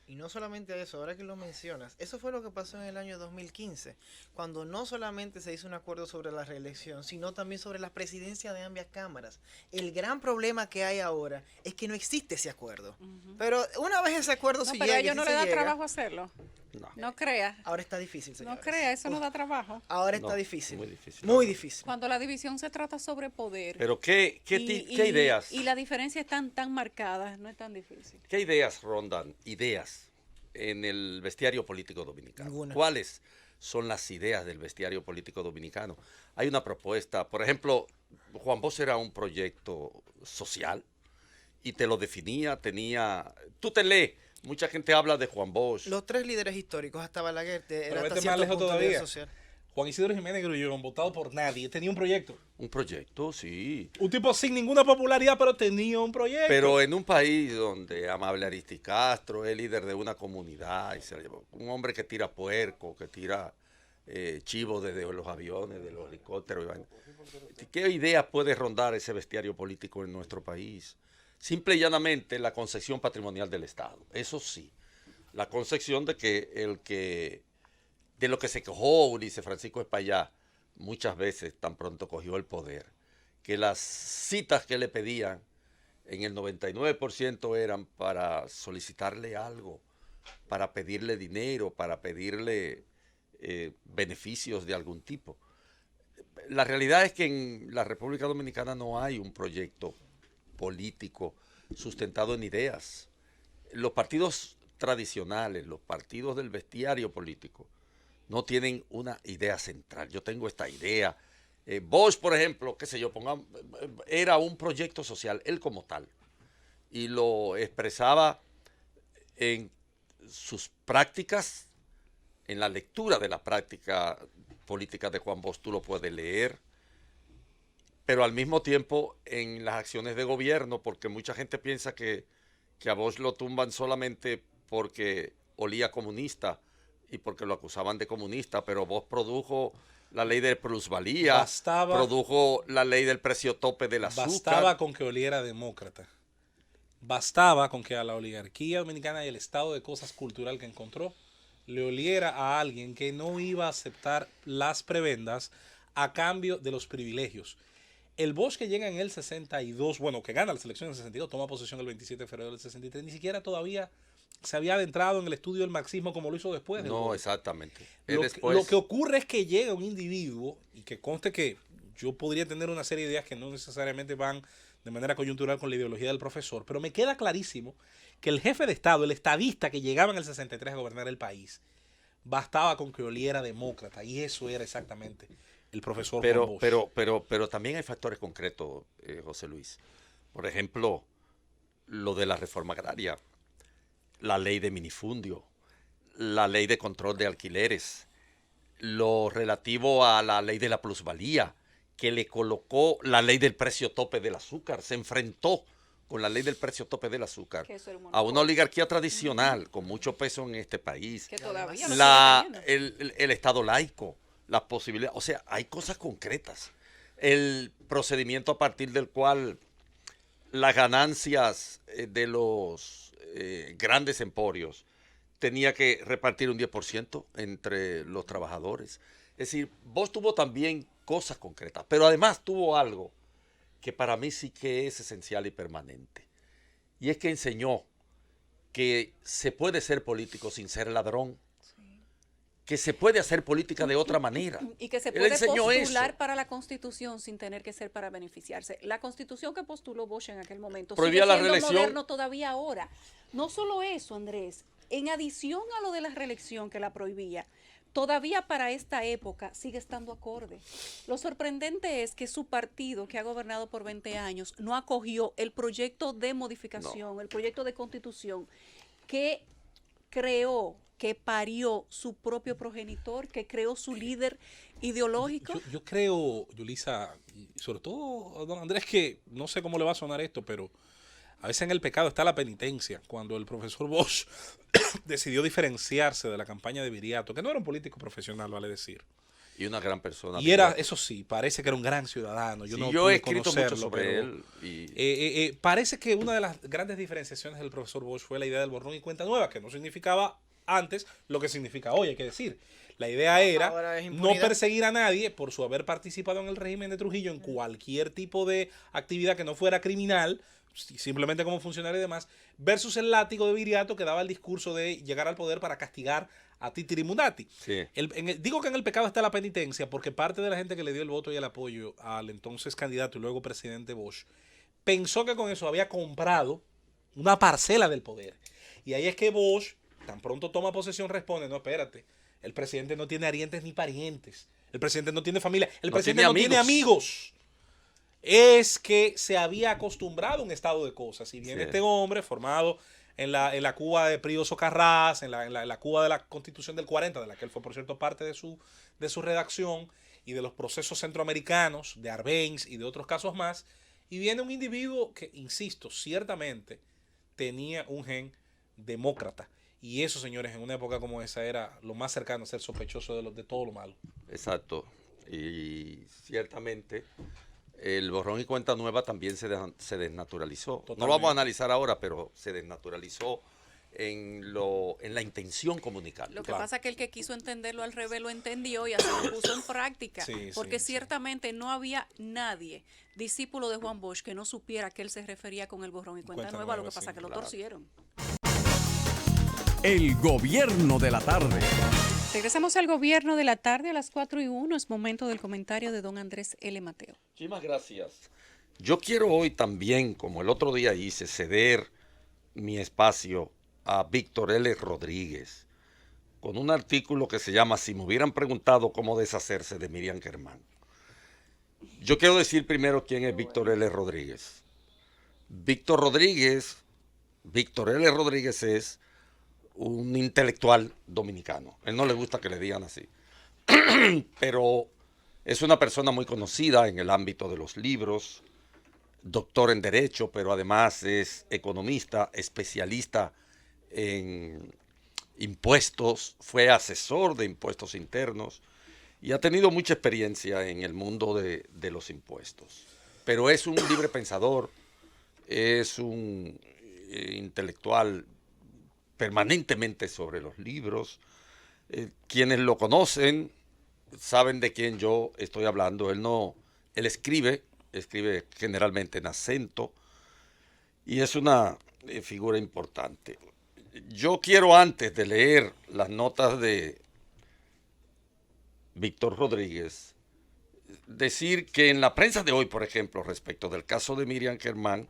Y no solamente eso, ahora que lo mencionas, eso fue lo que pasó en el año 2015, cuando no solamente se hizo un acuerdo sobre la reelección, sino también sobre la presidencia de ambas cámaras. El gran problema que hay ahora es que no existe ese acuerdo. Pero una vez ese acuerdo No, si pero a llega, ellos no si le se da llega, trabajo hacerlo. No crea. ahora está difícil, señores. No crea, eso no da trabajo. Ahora está No, difícil. muy difícil. Muy difícil. Cuando la división se trata sobre poder. Pero ¿qué ideas? Y la diferencia están tan marcada, no es tan difícil. ¿Qué ideas rondan? Ideas en el bestiario político dominicano. Ninguna. ¿Cuáles son las ideas del bestiario político dominicano? Hay una propuesta, por ejemplo, Juan Bosch era un proyecto social y te lo definía, tú te lees, mucha gente habla de Juan Bosch. Los tres líderes históricos, hasta Balaguer, era vete hasta más cierto lejos punto todavía. líder social. Juan Isidro Jiménez Grullón, votado por nadie, tenía un proyecto. Un proyecto, sí. Un tipo sin ninguna popularidad, pero tenía un proyecto. Pero en un país donde Amable Aristi Castro es líder de una comunidad, un hombre que tira puerco, que tira chivos desde los aviones, de los helicópteros. ¿Qué ideas puede rondar ese bestiario político en nuestro país? Simple y llanamente la concepción patrimonial del Estado. Eso sí, la concepción de que de lo que se quejó Ulises Francisco Espaillá muchas veces tan pronto cogió el poder, que las citas que le pedían en el 99% eran para solicitarle algo, para pedirle dinero, para pedirle beneficios de algún tipo. La realidad es que en la República Dominicana no hay un proyecto político sustentado en ideas. Los partidos tradicionales, los partidos del bestiario político, no tienen una idea central. Yo tengo esta idea. Bosch, por ejemplo, qué sé yo, era un proyecto social, él como tal, y lo expresaba en sus prácticas, en la lectura de la práctica política de Juan Bosch, tú lo puedes leer, pero al mismo tiempo en las acciones de gobierno, porque mucha gente piensa que a Bosch lo tumban solamente porque olía comunista y porque lo acusaban de comunista, pero Bosch produjo la ley de plusvalía, produjo la ley del precio tope del azúcar. Bastaba con que oliera demócrata. Bastaba con que a la oligarquía dominicana y el estado de cosas cultural que encontró le oliera a alguien que no iba a aceptar las prebendas a cambio de los privilegios. El Bosch que llega en el 62, bueno, que gana la selección en el 62, toma posesión el 27 de febrero del 63, ni siquiera todavía se había adentrado en el estudio del marxismo como lo hizo después. No, exactamente. Lo que ocurre es que llega un individuo, y que conste que yo podría tener una serie de ideas que no necesariamente van de manera coyuntural con la ideología del profesor, pero me queda clarísimo que el jefe de Estado, el estadista que llegaba en el 63 a gobernar el país, bastaba con que oliera demócrata, y eso era exactamente el profesor Juan Bosch. Pero también hay factores concretos, José Luis. Por ejemplo, lo de la reforma agraria, la ley de minifundio, la ley de control de alquileres, lo relativo a la ley de la plusvalía, que le colocó la ley del precio tope del azúcar, se enfrentó con la ley del precio tope del azúcar a una oligarquía tradicional con mucho peso en este país, Que todavía el Estado laico, las posibilidades, o sea, hay cosas concretas. El procedimiento a partir del cual las ganancias de los grandes emporios tenía que repartir un 10% entre los trabajadores. Es decir, Bosch tuvo también cosas concretas, pero además tuvo algo que para mí sí que es esencial y permanente. Y es que enseñó que se puede ser político sin ser ladrón, que se puede hacer política de otra manera. Y que se Él puede enseñó postular eso. para la Constitución sin tener que ser para beneficiarse. La Constitución que postuló Bosch en aquel momento Prohibía sigue la siendo reelección. moderno todavía ahora. No solo eso, Andrés, en adición a lo de la reelección que la prohibía, todavía para esta época sigue estando acorde. Lo sorprendente es que su partido, que ha gobernado por 20 años, no acogió el proyecto de modificación, el proyecto de constitución que creó, que parió su propio progenitor, que creó su líder ideológico. Yo creo, Yulisa, y sobre todo, don Andrés, que no sé cómo le va a sonar esto, pero a veces en el pecado está la penitencia. Cuando el profesor Bosch decidió diferenciarse de la campaña de Viriato, que no era un político profesional, vale decir. Y una gran persona. Y era, eso sí, parece que era un gran ciudadano. Yo Sí, no yo pude he escrito mucho conocerlo, sobre pero, él. Y parece que una de las grandes diferenciaciones del profesor Bosch fue la idea del borrón y cuenta nueva, que no significaba antes lo que significa hoy, hay que decir. La idea Ahora era es no impunidad. perseguir a nadie por su haber participado en el régimen de Trujillo en cualquier tipo de actividad que no fuera criminal, simplemente como funcionario y demás, versus el látigo de Viriato que daba el discurso de llegar al poder para castigar a Titirimundati. sí. Digo que en el pecado está la penitencia porque parte de la gente que le dio el voto y el apoyo al entonces candidato y luego presidente Bosch pensó que con eso había comprado una parcela del poder. Y ahí es que Bosch, tan pronto toma posesión, responde, no, espérate, el presidente no tiene arientes ni parientes, el presidente no tiene familia, el No presidente tiene no tiene amigos. Es que se había acostumbrado a un estado de cosas. Y viene Sí. este hombre formado en la Cuba de Pío Socarrás, en la Cuba de la Constitución del 40, de la que él fue, por cierto, parte de su redacción, y de los procesos centroamericanos, de Arbenz y de otros casos más. Y viene un individuo que, insisto, ciertamente tenía un gen demócrata. Y eso, señores, en una época como esa era lo más cercano a ser sospechoso de todo lo malo. Exacto. Y ciertamente el borrón y cuenta nueva también se desnaturalizó. No lo vamos a Totalmente. analizar ahora, pero se desnaturalizó en la intención comunical. Lo que Claro. pasa es que el que quiso entenderlo al revés lo entendió y así lo puso en práctica. Sí, porque sí, ciertamente no había nadie, discípulo de Juan Bosch, que no supiera a qué él se refería con el borrón y cuenta Cuenta nueva. Lo nueva, que pasa sí, es que lo claro. torcieron. El gobierno de la tarde. Regresamos al gobierno de la tarde a las 4:01. Es momento del comentario de don Andrés L. Mateo. Muchísimas gracias. Yo quiero hoy también, como el otro día hice, ceder mi espacio a Víctor L. Rodríguez con un artículo que se llama Si me hubieran preguntado cómo deshacerse de Miriam Germán. Yo quiero decir primero quién es Víctor L. Rodríguez. Víctor L. Rodríguez es un intelectual dominicano. A él no le gusta que le digan así. Pero es una persona muy conocida en el ámbito de los libros, doctor en Derecho, pero además es economista, especialista en impuestos, fue asesor de impuestos internos y ha tenido mucha experiencia en el mundo de los impuestos. Pero es un libre pensador, es un intelectual permanentemente sobre los libros. Quienes lo conocen saben de quién yo estoy hablando. Él escribe generalmente en acento y es una figura importante. Yo quiero, antes de leer las notas de Víctor Rodríguez, decir que en la prensa de hoy, por ejemplo, respecto del caso de Miriam Germán,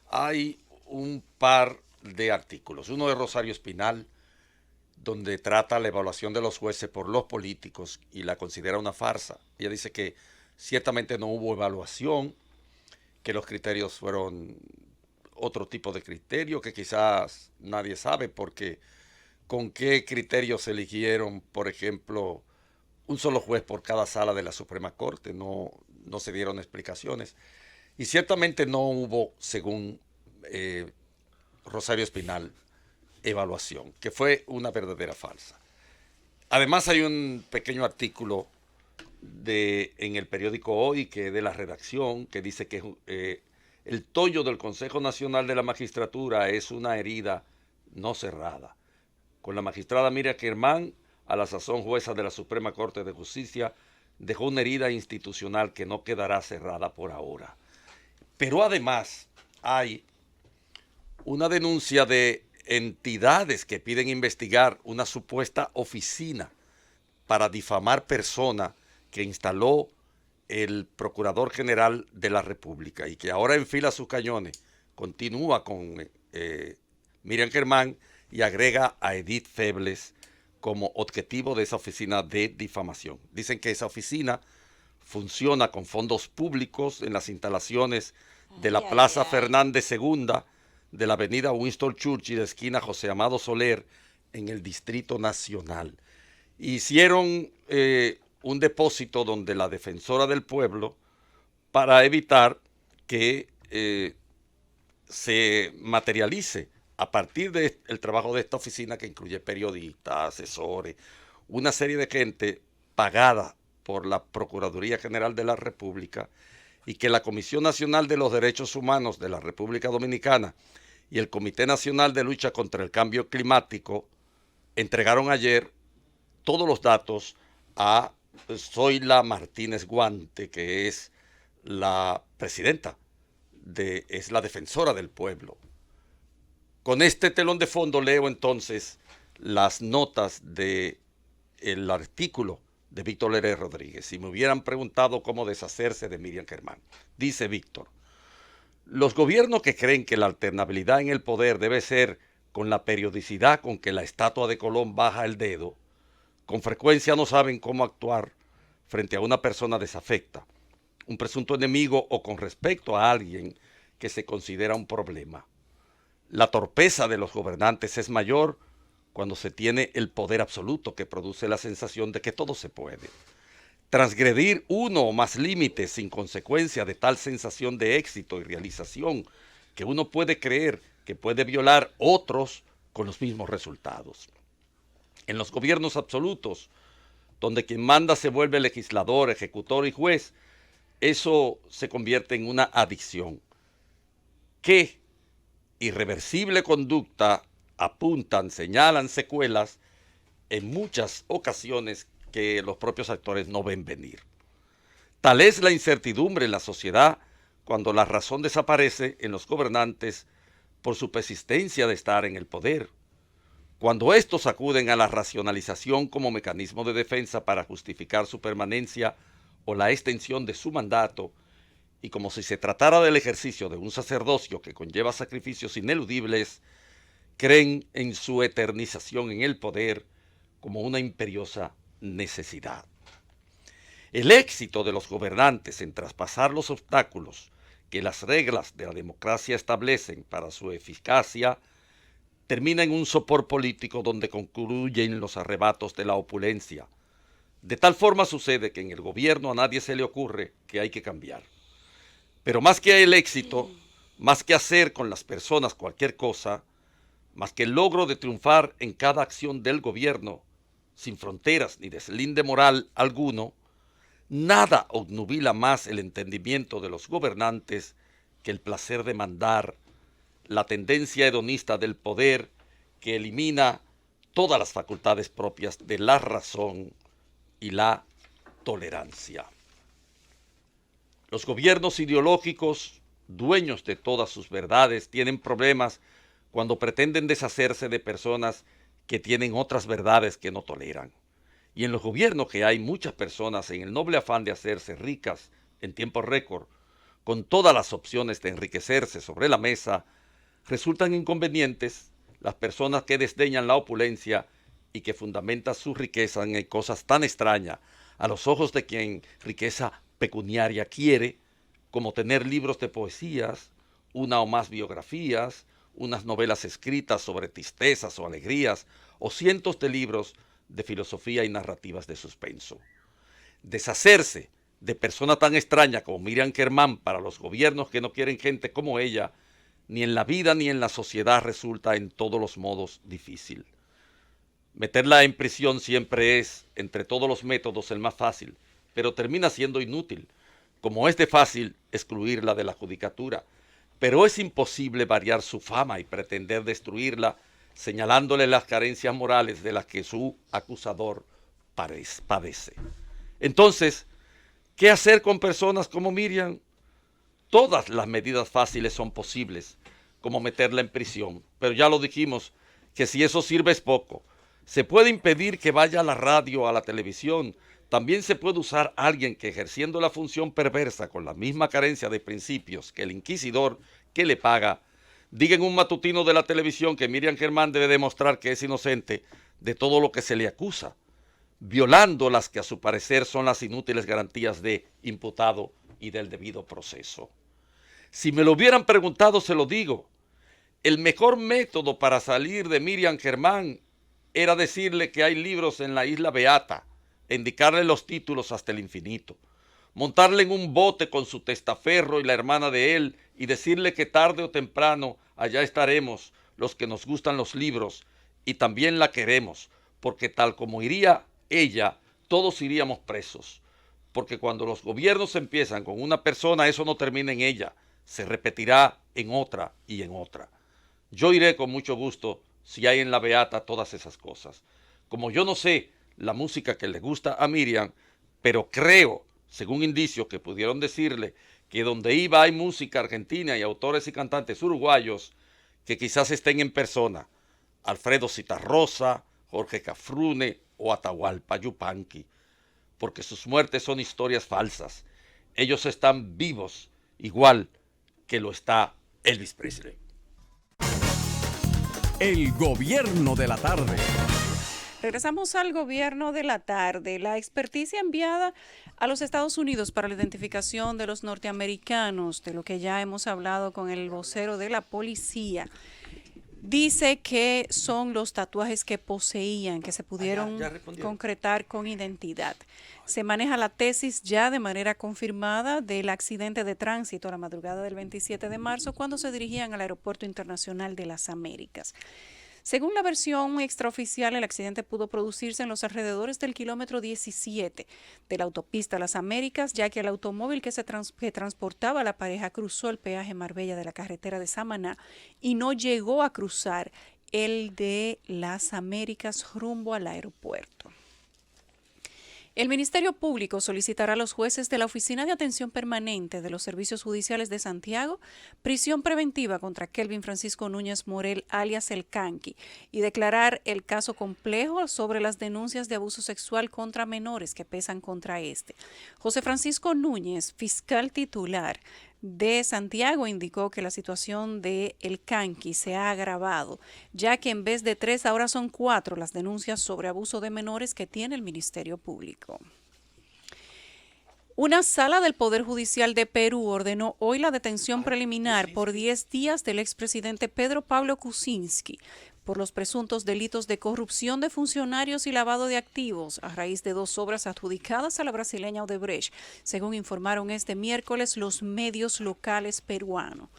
hay un par de artículos. Uno de Rosario Espinal, donde trata la evaluación de los jueces por los políticos y la considera una farsa. Ella dice que ciertamente no hubo evaluación, que los criterios fueron otro tipo de criterio que quizás nadie sabe, porque con qué criterios se eligieron, por ejemplo, un solo juez por cada sala de la Suprema Corte. No se dieron explicaciones. Y ciertamente no hubo, según Rosario Espinal, evaluación, que fue una verdadera farsa. Además hay un pequeño artículo en el periódico Hoy, que es de la redacción, que dice que el tollo del Consejo Nacional de la Magistratura es una herida no cerrada, con la magistrada Miriam Germán, a la sazón jueza de la Suprema Corte de Justicia, dejó una herida institucional que no quedará cerrada por ahora. Pero además hay una denuncia de entidades que piden investigar una supuesta oficina para difamar persona que instaló el Procurador General de la República y que ahora enfila sus cañones, continúa con Miriam Germán y agrega a Edith Febles como objetivo de esa oficina de difamación. Dicen que esa oficina funciona con fondos públicos en las instalaciones de la Plaza Fernández II de la avenida Winston Churchill, esquina José Amado Soler, en el Distrito Nacional. Hicieron un depósito donde la defensora del pueblo, para evitar que se materialice a partir del trabajo de esta oficina, que incluye periodistas, asesores, una serie de gente pagada por la Procuraduría General de la República, y que la Comisión Nacional de los Derechos Humanos de la República Dominicana y el Comité Nacional de Lucha contra el Cambio Climático entregaron ayer todos los datos a Zoila Martínez Guante, que es la presidenta, es la defensora del pueblo. Con este telón de fondo leo entonces las notas del artículo de Víctor Leré Rodríguez. Si me hubieran preguntado cómo deshacerse de Miriam Germán, dice Víctor: los gobiernos que creen que la alternabilidad en el poder debe ser con la periodicidad con que la estatua de Colón baja el dedo, con frecuencia no saben cómo actuar frente a una persona desafecta, un presunto enemigo o con respecto a alguien que se considera un problema. La torpeza de los gobernantes es mayor cuando se tiene el poder absoluto, que produce la sensación de que todo se puede. Transgredir uno o más límites sin consecuencia de tal sensación de éxito y realización que uno puede creer que puede violar otros con los mismos resultados. En los gobiernos absolutos, donde quien manda se vuelve legislador, ejecutor y juez, eso se convierte en una adicción. ¿Qué irreversible conducta apuntan, señalan secuelas en muchas ocasiones que los propios actores no ven venir? Tal es la incertidumbre en la sociedad cuando la razón desaparece en los gobernantes por su persistencia de estar en el poder. Cuando estos acuden a la racionalización como mecanismo de defensa para justificar su permanencia o la extensión de su mandato, y como si se tratara del ejercicio de un sacerdocio que conlleva sacrificios ineludibles, creen en su eternización en el poder como una imperiosa necesidad. El éxito de los gobernantes en traspasar los obstáculos que las reglas de la democracia establecen para su eficacia termina en un sopor político donde concluyen los arrebatos de la opulencia. De tal forma sucede que en el gobierno a nadie se le ocurre que hay que cambiar. Pero más que el éxito, más que hacer con las personas cualquier cosa, más que el logro de triunfar en cada acción del gobierno, sin fronteras ni deslinde moral alguno, nada obnubila más el entendimiento de los gobernantes que el placer de mandar, la tendencia hedonista del poder que elimina todas las facultades propias de la razón y la tolerancia. Los gobiernos ideológicos, dueños de todas sus verdades, tienen problemas cuando pretenden deshacerse de personas que tienen otras verdades que no toleran. Y en los gobiernos que hay muchas personas en el noble afán de hacerse ricas en tiempo récord, con todas las opciones de enriquecerse sobre la mesa, resultan inconvenientes las personas que desdeñan la opulencia y que fundamentan su riqueza en cosas tan extrañas a los ojos de quien riqueza pecuniaria quiere, como tener libros de poesías, una o más biografías, unas novelas escritas sobre tristezas o alegrías, o cientos de libros de filosofía y narrativas de suspenso. Deshacerse de persona tan extraña como Miriam Germán para los gobiernos que no quieren gente como ella, ni en la vida ni en la sociedad, resulta en todos los modos difícil. Meterla en prisión siempre es, entre todos los métodos, el más fácil, pero termina siendo inútil, como es de fácil excluirla de la judicatura. Pero es imposible variar su fama y pretender destruirla señalándole las carencias morales de las que su acusador padece. Entonces, ¿qué hacer con personas como Miriam? Todas las medidas fáciles son posibles, como meterla en prisión, pero ya lo dijimos, que si eso sirve es poco. Se puede impedir que vaya a la radio o a la televisión. También se puede usar a alguien que, ejerciendo la función perversa con la misma carencia de principios que el inquisidor que le paga, diga en un matutino de la televisión que Miriam Germán debe demostrar que es inocente de todo lo que se le acusa, violando las que a su parecer son las inútiles garantías de imputado y del debido proceso. Si me lo hubieran preguntado, se lo digo. El mejor método para salir de Miriam Germán era decirle que hay libros en la Isla Beata, indicarle los títulos hasta el infinito, montarle en un bote con su testaferro y la hermana de él y decirle que tarde o temprano allá estaremos los que nos gustan los libros y también la queremos, porque tal como iría ella, todos iríamos presos. Porque cuando los gobiernos empiezan con una persona, eso no termina en ella, se repetirá en otra y en otra. Yo iré con mucho gusto si hay en la Beata todas esas cosas. Como yo no sé la música que le gusta a Miriam, pero creo, según indicios que pudieron decirle, que donde iba hay música argentina y autores y cantantes uruguayos que quizás estén en persona. Alfredo Citarrosa, Jorge Cafrune o Atahualpa Yupanqui, porque sus muertes son historias falsas. Ellos están vivos, igual que lo está Elvis Presley. El gobierno de la tarde. Regresamos al gobierno de la tarde. La experticia enviada a los Estados Unidos para la identificación de los norteamericanos, de lo que ya hemos hablado con el vocero de la policía, dice que son los tatuajes que poseían, que se pudieron concretar con identidad. Se maneja la tesis ya de manera confirmada del accidente de tránsito a la madrugada del 27 de marzo cuando se dirigían al Aeropuerto Internacional de las Américas. Según la versión extraoficial, el accidente pudo producirse en los alrededores del kilómetro 17 de la autopista Las Américas, ya que el automóvil que transportaba a la pareja cruzó el peaje Marbella de la carretera de Samaná y no llegó a cruzar el de Las Américas rumbo al aeropuerto. El Ministerio Público solicitará a los jueces de la Oficina de Atención Permanente de los Servicios Judiciales de Santiago prisión preventiva contra Kelvin Francisco Núñez Morel, alias El Canqui, y declarar el caso complejo sobre las denuncias de abuso sexual contra menores que pesan contra este. José Francisco Núñez, fiscal titular de Santiago, indicó que la situación de El Canqui se ha agravado, ya que en vez de 3 ahora son 4 las denuncias sobre abuso de menores que tiene el Ministerio Público. Una sala del Poder Judicial de Perú ordenó hoy la detención preliminar por 10 días del expresidente Pedro Pablo Kuczynski por los presuntos delitos de corrupción de funcionarios y lavado de activos a raíz de 2 obras adjudicadas a la brasileña Odebrecht, según informaron este miércoles los medios locales peruanos.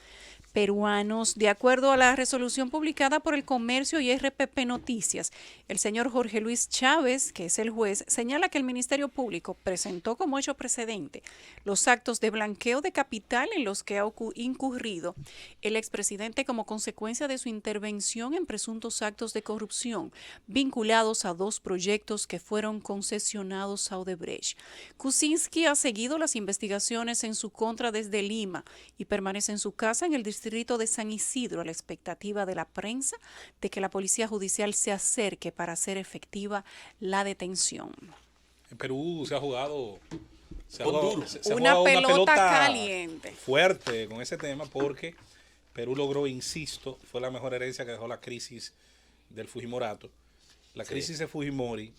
De acuerdo a la resolución publicada por El Comercio y RPP Noticias, el señor Jorge Luis Chávez, que es el juez, señala que el Ministerio Público presentó como hecho precedente los actos de blanqueo de capital en los que ha incurrido el expresidente como consecuencia de su intervención en presuntos actos de corrupción vinculados a 2 proyectos que fueron concesionados a Odebrecht. Kuczynski ha seguido las investigaciones en su contra desde Lima y permanece en su casa en el distrito de San Isidro a la expectativa de la prensa de que la Policía Judicial se acerque para hacer efectiva la detención. En Perú se ha jugado una pelota caliente fuerte con ese tema porque Perú logró, insisto, fue la mejor herencia que dejó la crisis del Fujimorato. La crisis de Fujimori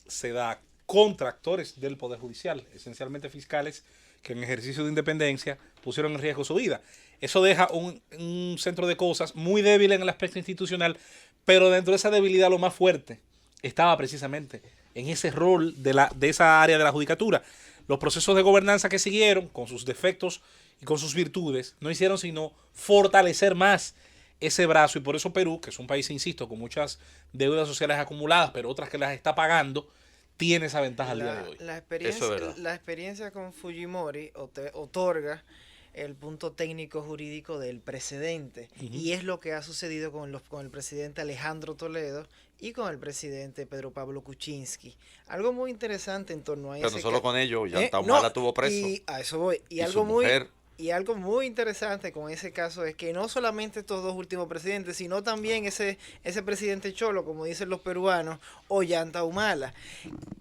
se da contra actores del Poder Judicial, esencialmente fiscales, que en ejercicio de independencia pusieron en riesgo su vida. Eso deja un centro de cosas muy débil en el aspecto institucional, pero dentro de esa debilidad lo más fuerte estaba precisamente en ese rol de esa área de la judicatura. Los procesos de gobernanza que siguieron, con sus defectos y con sus virtudes, no hicieron sino fortalecer más ese brazo, y por eso Perú, que es un país, insisto, con muchas deudas sociales acumuladas, pero otras que las está pagando, tiene esa ventaja al día de hoy. La experiencia con Fujimori otorga el punto técnico jurídico del precedente. Y es lo que ha sucedido con el presidente Alejandro Toledo y con el presidente Pedro Pablo Kuczynski. Algo muy interesante en torno a Pero ese no solo ca- con ello, No, Humala tuvo preso. y a eso voy. Y su mujer. Y algo muy interesante con ese caso es que no solamente estos dos últimos presidentes, sino también ese presidente cholo, como dicen los peruanos, Ollanta Humala.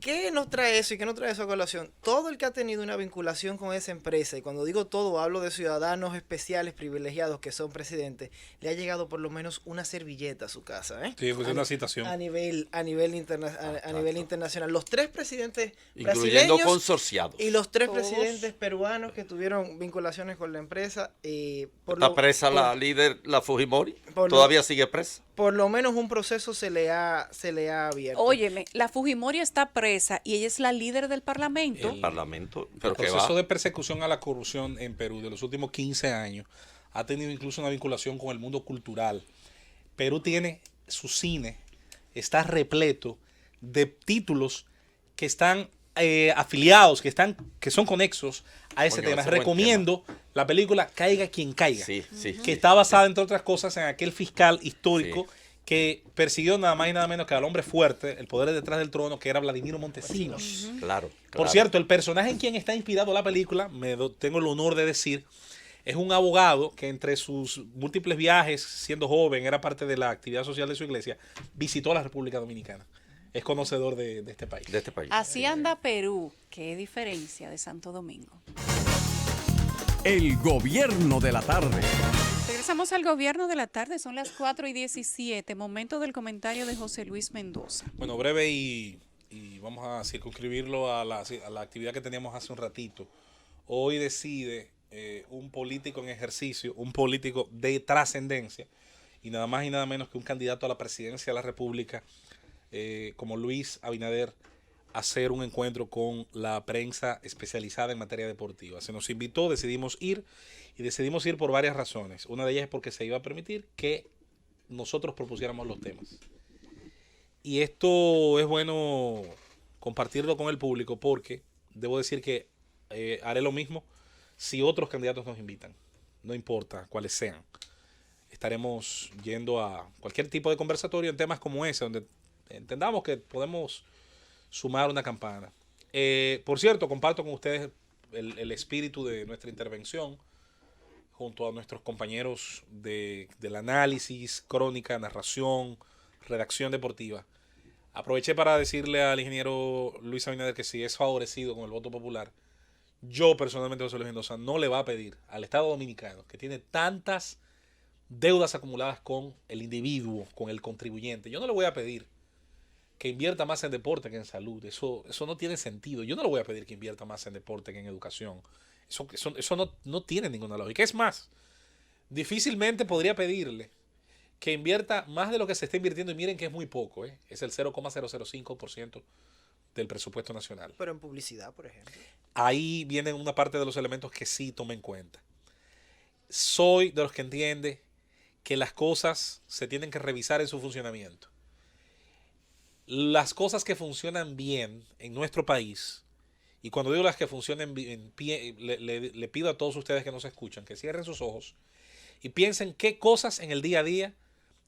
¿Qué nos trae eso y qué nos trae eso a colación? Todo el que ha tenido una vinculación con esa empresa, y cuando digo todo hablo de ciudadanos especiales privilegiados que son presidentes, le ha llegado por lo menos una servilleta a su casa. Sí, pues es una citación. A nivel internacional. Los tres presidentes Incluyendo brasileños consorciados. y los tres Todos. presidentes peruanos que tuvieron vinculaciones con la empresa. Está presa la líder, la Fujimori. por lo- Todavía sigue presa. Por lo menos un proceso se le ha abierto. Óyeme, la Fujimori está presa y ella es la líder del Parlamento. El Parlamento. El Pero que proceso va. de persecución a la corrupción en Perú de los últimos 15 años ha tenido incluso una vinculación con el mundo cultural. Perú tiene su cine, está repleto de títulos que están afiliados, que son conexos a ese Coño, tema. ese buen Recomiendo la película Caiga quien caiga, Sí, sí. que sí, está basada, sí. entre otras cosas, en aquel fiscal histórico Sí. que persiguió nada más y nada menos que al hombre fuerte, el poder detrás del trono, que era Vladimiro Montesinos. Claro. Por claro. cierto, el personaje en quien está inspirado la película, tengo el honor de decir, es un abogado que entre sus múltiples viajes, siendo joven, era parte de la actividad social de su iglesia, visitó la República Dominicana. Es conocedor de este país. De este país. Así anda Perú. Qué diferencia de Santo Domingo. El gobierno de la tarde. Regresamos al gobierno de la tarde. Son las 4:17. Momento del comentario de José Luis Mendoza. Bueno, breve y vamos a circunscribirlo a la actividad que teníamos hace un ratito. Hoy decide un político en ejercicio, un político de trascendencia, y nada más y nada menos que un candidato a la presidencia de la República, como Luis Abinader, hacer un encuentro con la prensa especializada en materia deportiva. Se nos invitó, decidimos ir, y decidimos ir por varias razones. Una de ellas es porque se iba a permitir que nosotros propusiéramos los temas. Y esto es bueno compartirlo con el público porque debo decir que haré lo mismo si otros candidatos nos invitan. No importa cuáles sean. Estaremos yendo a cualquier tipo de conversatorio en temas como ese, donde entendamos que podemos sumar una campana. Por cierto, comparto con ustedes el espíritu de nuestra intervención junto a nuestros compañeros del análisis, crónica, narración, redacción deportiva. Aproveché para decirle al ingeniero Luis Abinader que si es favorecido con el voto popular, yo personalmente, José Luis Mendoza, no le va a pedir al Estado Dominicano, que tiene tantas deudas acumuladas con el individuo, con el contribuyente, yo no le voy a pedir que invierta más en deporte que en salud. Eso no tiene sentido. Yo no le voy a pedir que invierta más en deporte que en educación. Eso no tiene ninguna lógica. Es más, difícilmente podría pedirle que invierta más de lo que se está invirtiendo, y miren que es muy poco, es el 0,005% del presupuesto nacional. Pero en publicidad, por ejemplo. Ahí vienen una parte de los elementos que sí tome en cuenta. Soy de los que entiende que las cosas se tienen que revisar en su funcionamiento. Las cosas que funcionan bien en nuestro país, y cuando digo las que funcionen bien, le pido a todos ustedes que nos escuchan que cierren sus ojos y piensen qué cosas en el día a día,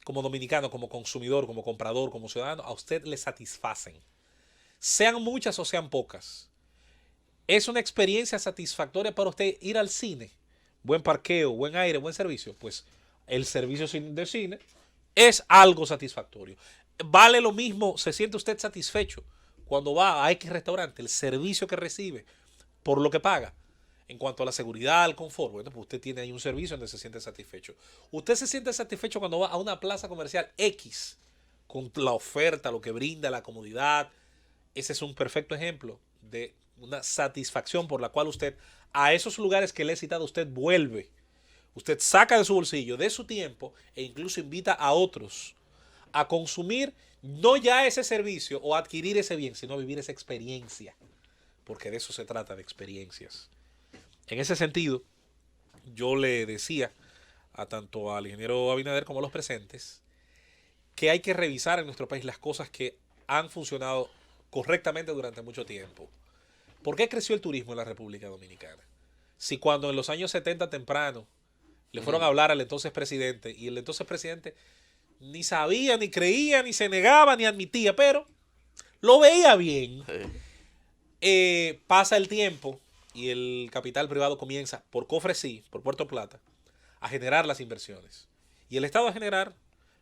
como dominicano, como consumidor, como comprador, como ciudadano, a usted le satisfacen. Sean muchas o sean pocas. ¿Es una experiencia satisfactoria para usted ir al cine? Buen parqueo, buen aire, buen servicio. Pues el servicio de cine es algo satisfactorio. Vale lo mismo, se siente usted satisfecho cuando va a X restaurante, el servicio que recibe por lo que paga. En cuanto a la seguridad, al confort, bueno, pues usted tiene ahí un servicio donde se siente satisfecho. Usted se siente satisfecho cuando va a una plaza comercial X, con la oferta, lo que brinda, la comodidad. Ese es un perfecto ejemplo de una satisfacción por la cual usted, a esos lugares que le he citado, usted vuelve. Usted saca de su bolsillo, de su tiempo, e incluso invita a otros a consumir no ya ese servicio o adquirir ese bien, sino a vivir esa experiencia. Porque de eso se trata, de experiencias. En ese sentido, yo le decía a tanto al ingeniero Abinader como a los presentes que hay que revisar en nuestro país las cosas que han funcionado correctamente durante mucho tiempo. ¿Por qué creció el turismo en la República Dominicana? si cuando en los años 70 temprano le fueron a hablar al entonces presidente y el entonces presidente ni sabía, ni creía, ni se negaba, ni admitía, pero lo veía bien. Pasa el tiempo y el capital privado comienza por cofre sí, por Puerto Plata, a generar las inversiones. Y el Estado a generar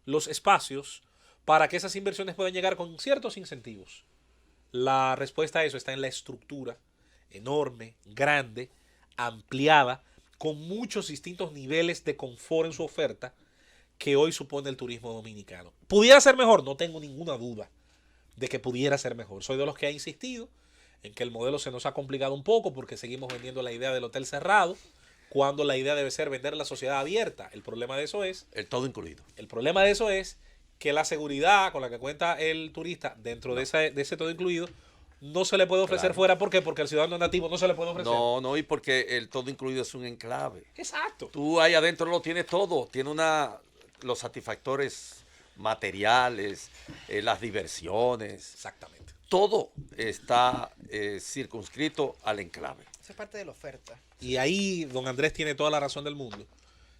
los espacios para que esas inversiones puedan llegar con ciertos incentivos. La respuesta a eso está en la estructura enorme, grande, ampliada, con muchos distintos niveles de confort en su oferta que hoy supone el turismo dominicano. ¿Pudiera ser mejor? No tengo ninguna duda de que pudiera ser mejor. Soy de los que ha insistido en que el modelo se nos ha complicado un poco porque seguimos vendiendo la idea del hotel cerrado cuando la idea debe ser vender la sociedad abierta. El problema de eso es... El todo incluido. El problema de eso es que la seguridad con la que cuenta el turista dentro de ese todo incluido no se le puede ofrecer fuera. ¿Por qué? Porque al ciudadano nativo no se le puede ofrecer. No, y porque el todo incluido es un enclave. Exacto. Tú ahí adentro lo tienes todo. Tiene los satisfactores materiales, las diversiones. Exactamente. Todo está circunscrito al enclave. Esa es parte de la oferta. Y ahí don Andrés tiene toda la razón del mundo.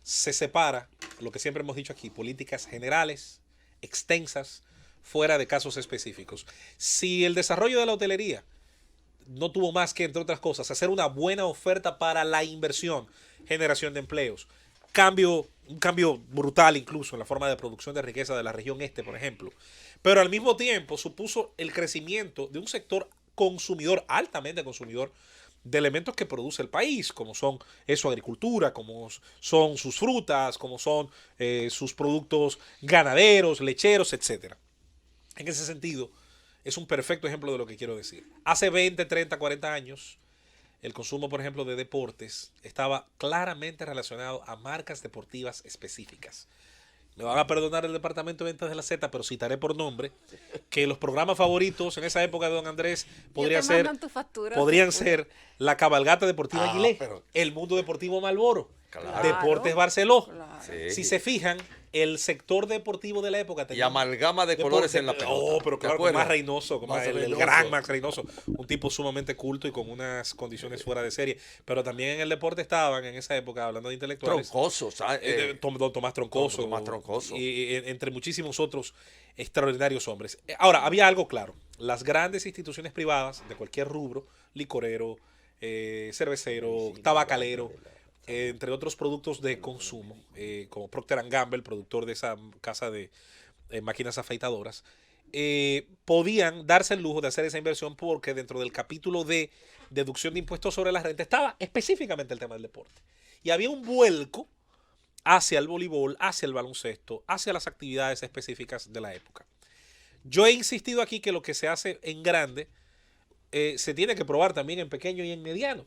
Se separa, lo que siempre hemos dicho aquí, políticas generales, extensas, fuera de casos específicos. Si el desarrollo de la hotelería no tuvo más que, entre otras cosas, hacer una buena oferta para la inversión, generación de empleos, un cambio brutal incluso en la forma de producción de riqueza de la región este, por ejemplo, pero al mismo tiempo supuso el crecimiento de un sector consumidor, altamente consumidor, de elementos que produce el país, como son su agricultura, como son sus frutas, como son sus productos ganaderos, lecheros, etcétera. En ese sentido, es un perfecto ejemplo de lo que quiero decir. Hace 20, 30, 40 años, el consumo, por ejemplo, de deportes estaba claramente relacionado a marcas deportivas específicas. Me van a perdonar el departamento de ventas de la Z, pero citaré por nombre que los programas favoritos en esa época de don Andrés podrían ser la Cabalgata Deportiva Aguilé, el Mundo Deportivo Malboro, Deportes Barceló. Claro. Sí. Si se fijan, el sector deportivo de la época Y amalgama de colores en la pelota. Oh, pero claro, con más Reynoso, con Más el Reynoso. gran Max Reynoso, un tipo sumamente culto y con unas condiciones fuera de serie. Pero también en el deporte estaban en esa época, hablando de intelectuales, Troncoso, don Tomás Troncoso, Tomás Troncoso. y entre muchísimos otros extraordinarios hombres. Ahora, había algo claro: las grandes instituciones privadas de cualquier rubro, licorero, cervecero, tabacalero, entre otros productos de consumo, como Procter & Gamble, productor de esa casa de máquinas afeitadoras, podían darse el lujo de hacer esa inversión porque dentro del capítulo de deducción de impuestos sobre la renta estaba específicamente el tema del deporte. Y había un vuelco hacia el voleibol, hacia el baloncesto, hacia las actividades específicas de la época. Yo he insistido aquí que lo que se hace en grande se tiene que probar también en pequeño y en mediano.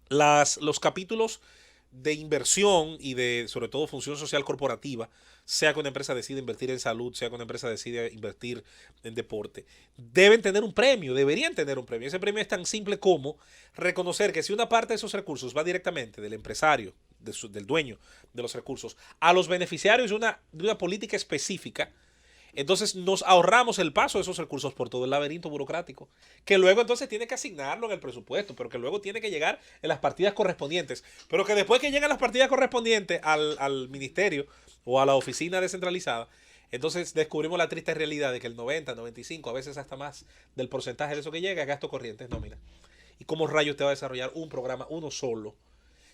Los capítulos de inversión y de, sobre todo, función social corporativa, sea que una empresa decida invertir en salud, sea que una empresa decida invertir en deporte, deben tener un premio, deberían tener un premio. Ese premio es tan simple como reconocer que si una parte de esos recursos va directamente del empresario, del dueño de los recursos, a los beneficiarios de una política específica, entonces nos ahorramos el paso de esos recursos por todo el laberinto burocrático, que luego entonces tiene que asignarlo en el presupuesto, pero que luego tiene que llegar en las partidas correspondientes, pero que después que llegan las partidas correspondientes al ministerio o a la oficina descentralizada, entonces descubrimos la triste realidad de que el 90, 95, a veces hasta más del porcentaje de eso que llega a gasto corriente es nómina. ¿Y cómo rayos te va a desarrollar un programa uno solo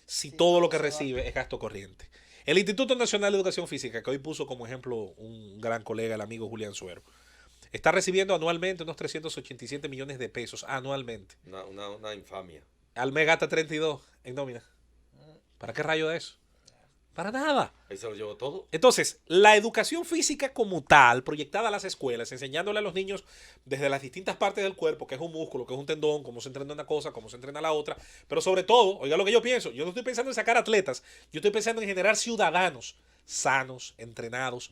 si todo lo que recibe es gasto corriente? El Instituto Nacional de Educación Física, que hoy puso como ejemplo un gran colega, el amigo Julián Suero, está recibiendo anualmente unos 387 millones de pesos anualmente. Una infamia. Al mes gasta 32 en nómina. ¿Para qué rayo de eso? Para nada. Ahí se lo llevó todo. Entonces, la educación física como tal, proyectada a las escuelas, enseñándole a los niños desde las distintas partes del cuerpo, que es un músculo, que es un tendón, cómo se entrena una cosa, cómo se entrena la otra, pero sobre todo, oiga lo que yo pienso, yo no estoy pensando en sacar atletas, yo estoy pensando en generar ciudadanos sanos, entrenados,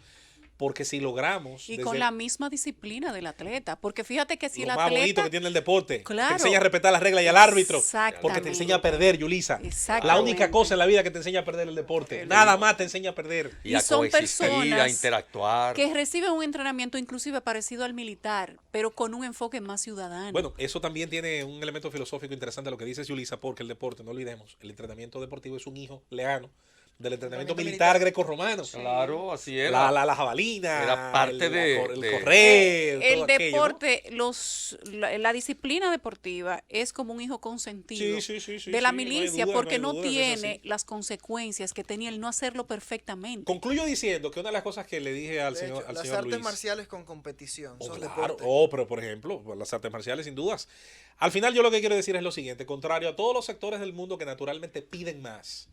porque si logramos... Y con la misma disciplina del atleta, porque fíjate que si el lo más bonito atleta... que tiene el deporte, Claro. te enseña a respetar las reglas y al árbitro, Exactamente. porque te enseña a perder, Yulisa. La Exactamente. única cosa en la vida que te enseña a perder el deporte, nada más te enseña a perder. Y a son coexistir, a personas interactuar. que reciben un entrenamiento inclusive parecido al militar, pero con un enfoque más ciudadano. Bueno, eso también tiene un elemento filosófico interesante lo que dice Yulisa, porque el deporte, no olvidemos, el entrenamiento deportivo es un hijo leano del entrenamiento militar grecorromano. Claro, así era. La jabalina, Era parte el de- correr, el todo aquello, ¿no? deporte, la disciplina deportiva es como un hijo consentido Sí, de la sí, no hay milicia duda, porque no hay no duda que es tiene así. las consecuencias que tenía el no hacerlo perfectamente. Concluyo diciendo que una de las cosas que le dije al De señor, hecho, al las señor artes Luis, marciales con competición oh, son claro, deporte. pero por ejemplo, las artes marciales sin dudas. Al final yo lo que quiero decir es lo siguiente, contrario a todos los sectores del mundo que naturalmente piden más,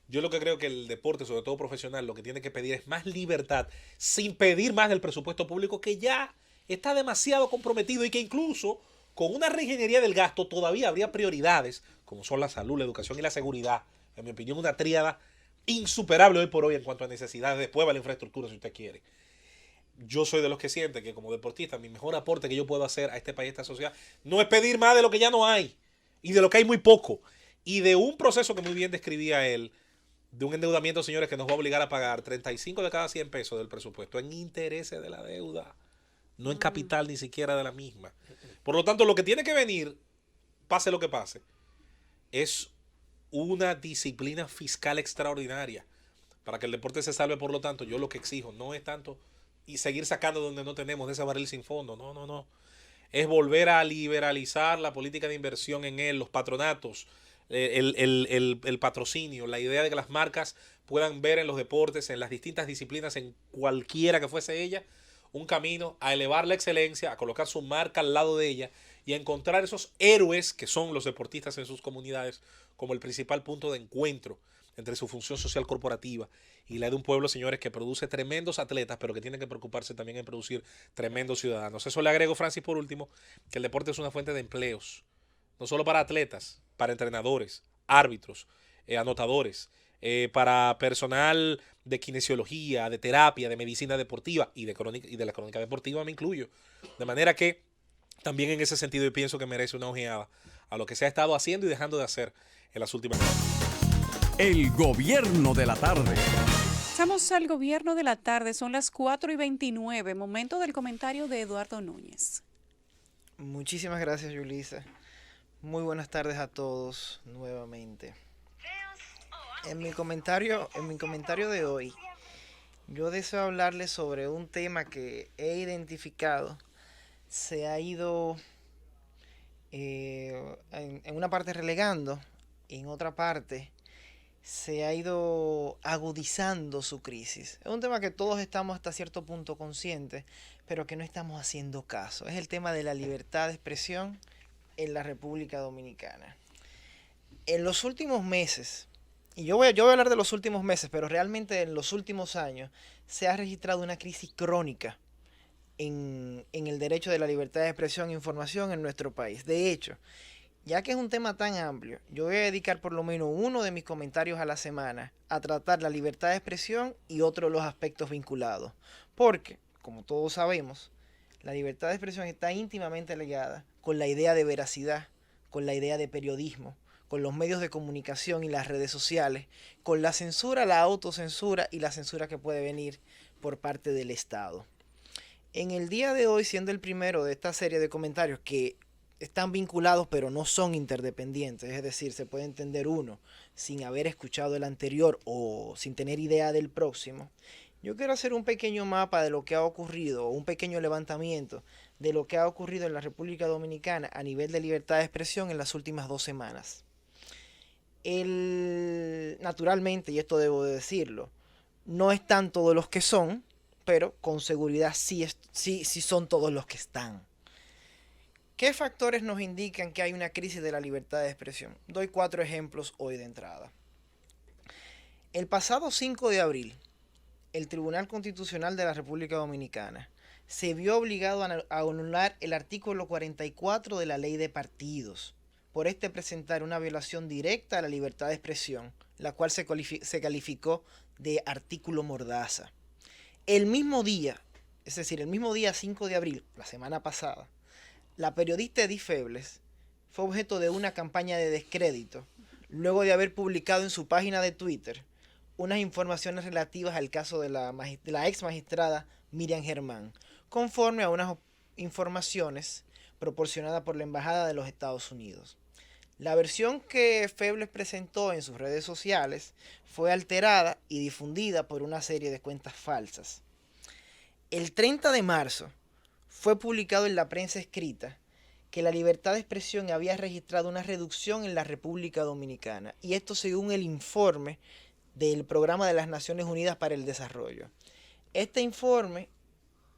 yo lo que creo que el deporte, sobre todo profesional, lo que tiene que pedir es más libertad, sin pedir más del presupuesto público que ya está demasiado comprometido y que incluso con una reingeniería del gasto todavía habría prioridades, como son la salud, la educación y la seguridad. En mi opinión, una tríada insuperable hoy por hoy en cuanto a necesidades, después va la infraestructura si usted quiere. Yo soy de los que siente que como deportista mi mejor aporte que yo puedo hacer a este país, a esta sociedad, no es pedir más de lo que ya no hay y de lo que hay muy poco y de un proceso que muy bien describía él, de un endeudamiento, señores, que nos va a obligar a pagar 35 de cada 100 pesos del presupuesto en intereses de la deuda, no en capital ni siquiera de la misma. Por lo tanto, lo que tiene que venir, pase lo que pase, es una disciplina fiscal extraordinaria para que el deporte se salve. Por lo tanto, yo lo que exijo no es tanto y seguir sacando donde no tenemos de ese barril sin fondo, no. Es volver a liberalizar la política de inversión en él, los patronatos, el patrocinio, la idea de que las marcas puedan ver en los deportes, en las distintas disciplinas, en cualquiera que fuese ella, un camino a elevar la excelencia, a colocar su marca al lado de ella y a encontrar esos héroes que son los deportistas en sus comunidades como el principal punto de encuentro entre su función social corporativa y la de un pueblo, señores, que produce tremendos atletas, pero que tiene que preocuparse también en producir tremendos ciudadanos. Eso le agrego, Francis, por último, que el deporte es una fuente de empleos, no solo para atletas, para entrenadores, árbitros, anotadores, para personal de kinesiología, de terapia, de medicina deportiva y de la crónica deportiva me incluyo. De manera que también en ese sentido yo pienso que merece una ojeada a lo que se ha estado haciendo y dejando de hacer en las últimas semanas. El gobierno de la tarde. Estamos al gobierno de la tarde, son las 4:29, momento del comentario de Eduardo Núñez. Muchísimas gracias, Yulisa. Muy buenas tardes a todos nuevamente. En mi comentario de hoy, yo deseo hablarles sobre un tema que he identificado. Se ha ido en una parte relegando y en otra parte se ha ido agudizando su crisis. Es un tema que todos estamos hasta cierto punto conscientes, pero que no estamos haciendo caso. Es el tema de la libertad de expresión en la República Dominicana. En los últimos meses, y yo voy a hablar de los últimos meses, pero realmente en los últimos años se ha registrado una crisis crónica en el derecho de la libertad de expresión e información en nuestro país. De hecho, ya que es un tema tan amplio, yo voy a dedicar por lo menos uno de mis comentarios a la semana a tratar la libertad de expresión y otros los aspectos vinculados. Porque, como todos sabemos, la libertad de expresión está íntimamente ligada con la idea de veracidad, con la idea de periodismo, con los medios de comunicación y las redes sociales, con la censura, la autocensura y la censura que puede venir por parte del Estado. En el día de hoy, siendo el primero de esta serie de comentarios que están vinculados pero no son interdependientes, es decir, se puede entender uno sin haber escuchado el anterior o sin tener idea del próximo, yo quiero hacer un pequeño mapa de lo que ha ocurrido, un pequeño levantamiento de lo que ha ocurrido en la República Dominicana a nivel de libertad de expresión en las últimas 2 semanas. Naturalmente, y esto debo de decirlo, no están todos los que son, pero con seguridad sí son todos los que están. ¿Qué factores nos indican que hay una crisis de la libertad de expresión? Doy 4 ejemplos hoy de entrada. El pasado 5 de abril, el Tribunal Constitucional de la República Dominicana se vio obligado a anular el artículo 44 de la Ley de Partidos, por presentar una violación directa a la libertad de expresión, la cual se calificó de artículo mordaza. El mismo día, es decir, el mismo día 5 de abril, la semana pasada, la periodista Edith Febles fue objeto de una campaña de descrédito luego de haber publicado en su página de Twitter unas informaciones relativas al caso de la ex magistrada Miriam Germán, conforme a unas informaciones proporcionadas por la Embajada de los Estados Unidos. La versión que Febles presentó en sus redes sociales fue alterada y difundida por una serie de cuentas falsas. El 30 de marzo fue publicado en la prensa escrita que la libertad de expresión había registrado una reducción en la República Dominicana, y esto según el informe del Programa de las Naciones Unidas para el Desarrollo. Este informe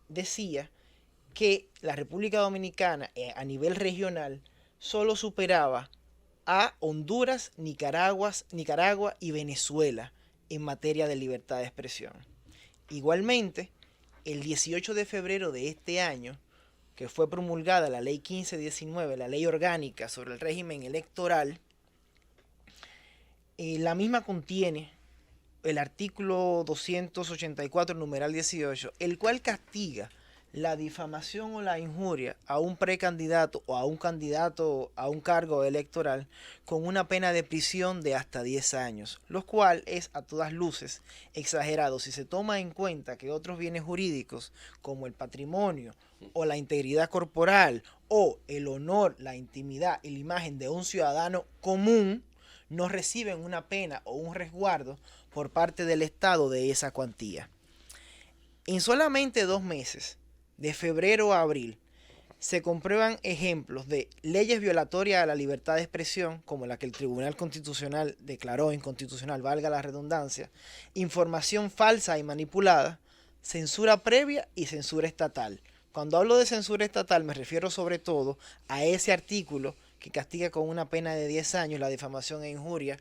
decía que la República Dominicana a nivel regional solo superaba a Honduras, Nicaragua y Venezuela en materia de libertad de expresión. Igualmente, el 18 de febrero de este año, que fue promulgada la Ley 1519, la Ley Orgánica sobre el Régimen Electoral, la misma contiene el artículo 284, numeral 18, el cual castiga la difamación o la injuria a un precandidato o a un candidato a un cargo electoral con una pena de prisión de hasta 10 años, lo cual es a todas luces exagerado si se toma en cuenta que otros bienes jurídicos como el patrimonio o la integridad corporal o el honor, la intimidad y la imagen de un ciudadano común no reciben una pena o un resguardo por parte del Estado de esa cuantía. En solamente 2 meses, de febrero a abril, se comprueban ejemplos de leyes violatorias a la libertad de expresión, como la que el Tribunal Constitucional declaró inconstitucional, valga la redundancia, información falsa y manipulada, censura previa y censura estatal. Cuando hablo de censura estatal me refiero sobre todo a ese artículo que castiga con una pena de 10 años la difamación e injuria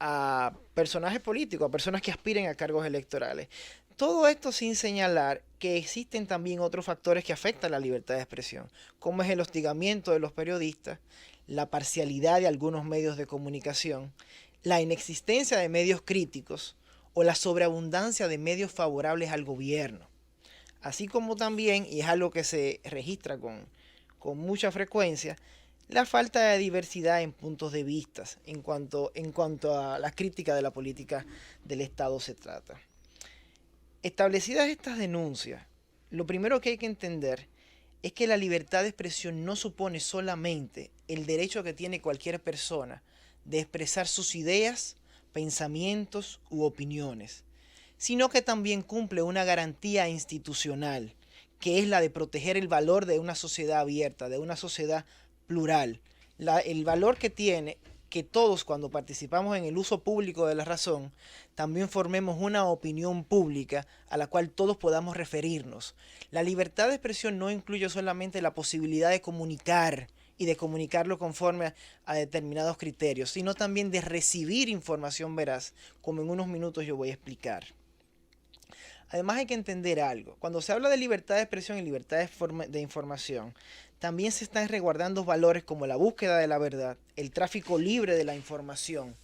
a personajes políticos, a personas que aspiren a cargos electorales. Todo esto sin señalar que existen también otros factores que afectan la libertad de expresión, como es el hostigamiento de los periodistas, la parcialidad de algunos medios de comunicación, la inexistencia de medios críticos o la sobreabundancia de medios favorables al gobierno. Así como también, y es algo que se registra con mucha frecuencia, la falta de diversidad en puntos de vista en cuanto a la crítica de la política del Estado se trata. Establecidas estas denuncias, lo primero que hay que entender es que la libertad de expresión no supone solamente el derecho que tiene cualquier persona de expresar sus ideas, pensamientos u opiniones, sino que también cumple una garantía institucional, que es la de proteger el valor de una sociedad abierta, de una sociedad plural, el valor que tiene que todos, cuando participamos en el uso público de la razón, también formemos una opinión pública a la cual todos podamos referirnos. La libertad de expresión no incluye solamente la posibilidad de comunicar y de comunicarlo conforme a determinados criterios, sino también de recibir información veraz, como en unos minutos yo voy a explicar. Además hay que entender algo. Cuando se habla de libertad de expresión y libertad de información, también se están resguardando valores como la búsqueda de la verdad, el tráfico libre de la información,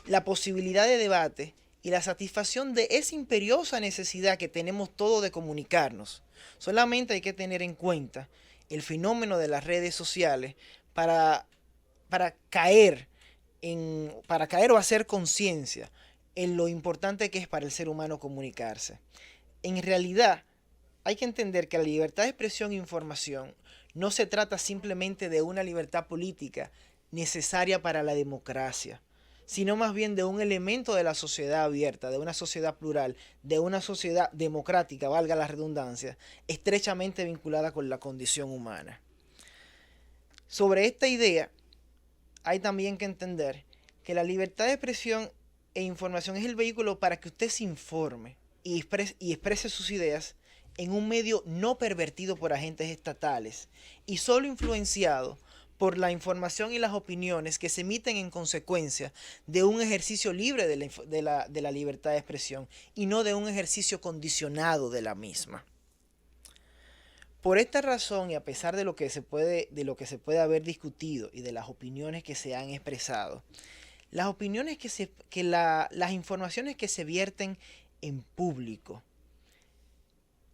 la posibilidad de debate y la satisfacción de esa imperiosa necesidad que tenemos todos de comunicarnos. Solamente hay que tener en cuenta el fenómeno de las redes sociales para caer o hacer conciencia en lo importante que es para el ser humano comunicarse. En realidad, hay que entender que la libertad de expresión e información no se trata simplemente de una libertad política necesaria para la democracia, sino más bien de un elemento de la sociedad abierta, de una sociedad plural, de una sociedad democrática, valga la redundancia, estrechamente vinculada con la condición humana. Sobre esta idea, hay también que entender que la libertad de expresión e información es el vehículo para que usted se informe y exprese sus ideas en un medio no pervertido por agentes estatales y solo influenciado por la información y las opiniones que se emiten en consecuencia de un ejercicio libre de la libertad de expresión y no de un ejercicio condicionado de la misma. Por esta razón, y a pesar de lo que se puede haber discutido y de las opiniones que se han expresado, las informaciones que se vierten en público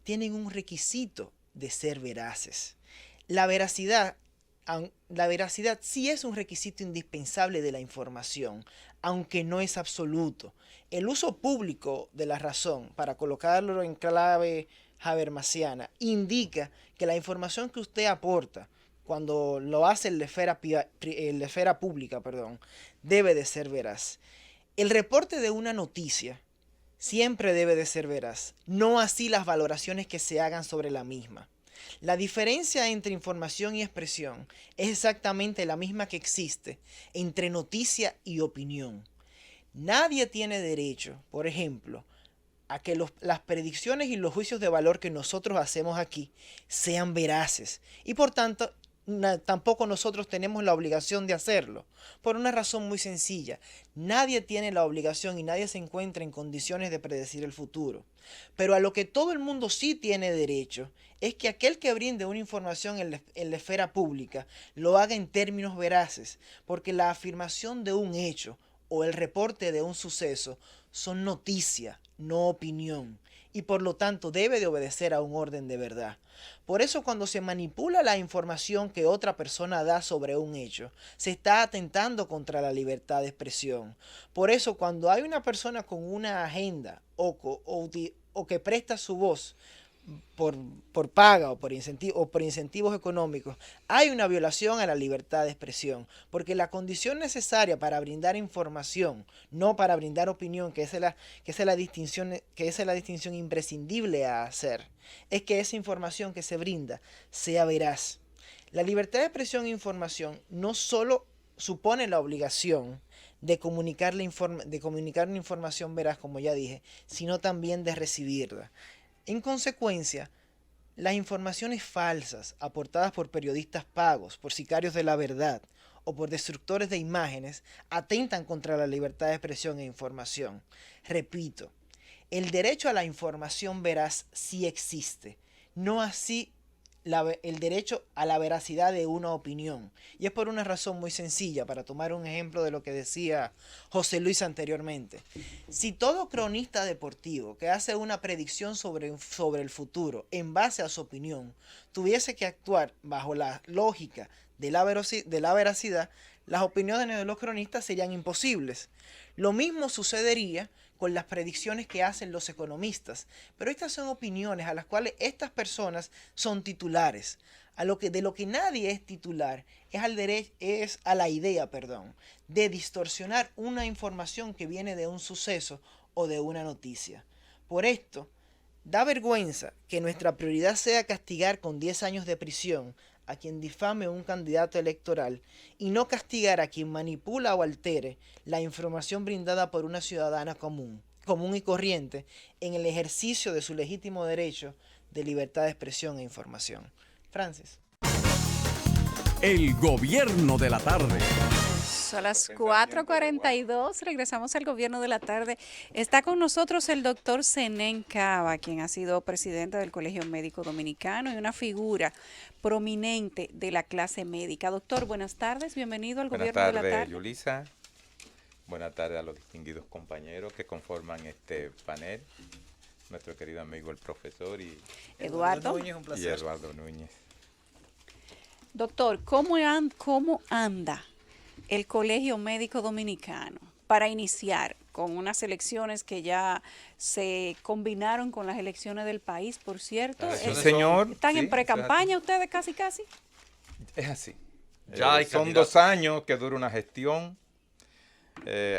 tienen un requisito de ser veraces. La veracidad sí es un requisito indispensable de la información, aunque no es absoluto. El uso público de la razón, para colocarlo en clave habermasiana, indica que la información que usted aporta, cuando lo hace en la esfera pública, debe de ser veraz. El reporte de una noticia siempre debe de ser veraz, no así las valoraciones que se hagan sobre la misma. La diferencia entre información y expresión es exactamente la misma que existe entre noticia y opinión. Nadie tiene derecho, por ejemplo, a que las predicciones y los juicios de valor que nosotros hacemos aquí sean veraces y por tanto tampoco nosotros tenemos la obligación de hacerlo, por una razón muy sencilla. Nadie tiene la obligación y nadie se encuentra en condiciones de predecir el futuro. Pero a lo que todo el mundo sí tiene derecho es que aquel que brinde una información en la esfera pública lo haga en términos veraces, porque la afirmación de un hecho o el reporte de un suceso son noticia, no opinión, y por lo tanto debe de obedecer a un orden de verdad. Por eso cuando se manipula la información que otra persona da sobre un hecho, se está atentando contra la libertad de expresión. Por eso cuando hay una persona con una agenda o que presta su voz por paga o por incentivos económicos, hay una violación a la libertad de expresión, porque la condición necesaria para brindar información, no para brindar opinión, que esa es la distinción imprescindible a hacer, es que esa información que se brinda sea veraz. La libertad de expresión e información no solo supone la obligación de comunicar una información veraz, como ya dije, sino también de recibirla. En consecuencia, las informaciones falsas aportadas por periodistas pagos, por sicarios de la verdad o por destructores de imágenes atentan contra la libertad de expresión e información. Repito, el derecho a la información veraz sí existe, no así el derecho a la veracidad de una opinión. Y es por una razón muy sencilla, para tomar un ejemplo de lo que decía José Luis anteriormente. Si todo cronista deportivo que hace una predicción sobre el futuro en base a su opinión tuviese que actuar bajo la lógica de la veracidad, las opiniones de los cronistas serían imposibles. Lo mismo sucedería con las predicciones que hacen los economistas, pero estas son opiniones a las cuales estas personas son titulares. De lo que nadie es titular es a la idea de distorsionar una información que viene de un suceso o de una noticia. Por esto, da vergüenza que nuestra prioridad sea castigar con 10 años de prisión a quien difame un candidato electoral y no castigar a quien manipula o altere la información brindada por una ciudadana común y corriente en el ejercicio de su legítimo derecho de libertad de expresión e información. Francis. El gobierno de la tarde. A las 4:42 regresamos al gobierno de la tarde. Está con nosotros el doctor Zenén Cava, quien ha sido presidente del Colegio Médico Dominicano y una figura prominente de la clase médica. Doctor, buenas tardes, bienvenido al gobierno de la tarde. Buenas tardes, Yulisa. Buenas tardes a los distinguidos compañeros que conforman este panel. Nuestro querido amigo el profesor y Eduardo Núñez, un placer. Y Eduardo Núñez. Doctor, ¿cómo anda el Colegio Médico Dominicano para iniciar con unas elecciones que ya se combinaron con las elecciones del país, por cierto? Sí, señor. ¿Están Sí, en pre-campaña ustedes casi? Es así. Ya hay son candidatos. 2 años que dura una gestión,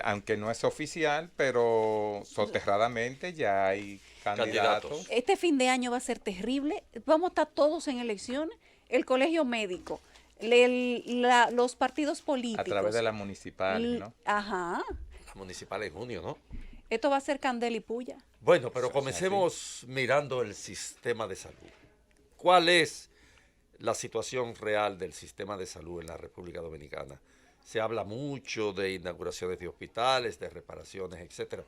aunque no es oficial, pero soterradamente ya hay candidatos. Este fin de año va a ser terrible. Vamos a estar todos en elecciones. El Colegio Médico, los partidos políticos. A través de las municipales, ¿no? Ajá. La municipal en junio, ¿no? Esto va a ser candela y puya. Bueno, pero comencemos mirando el sistema de salud. ¿Cuál es la situación real del sistema de salud en la República Dominicana? Se habla mucho de inauguraciones de hospitales, de reparaciones, etcétera.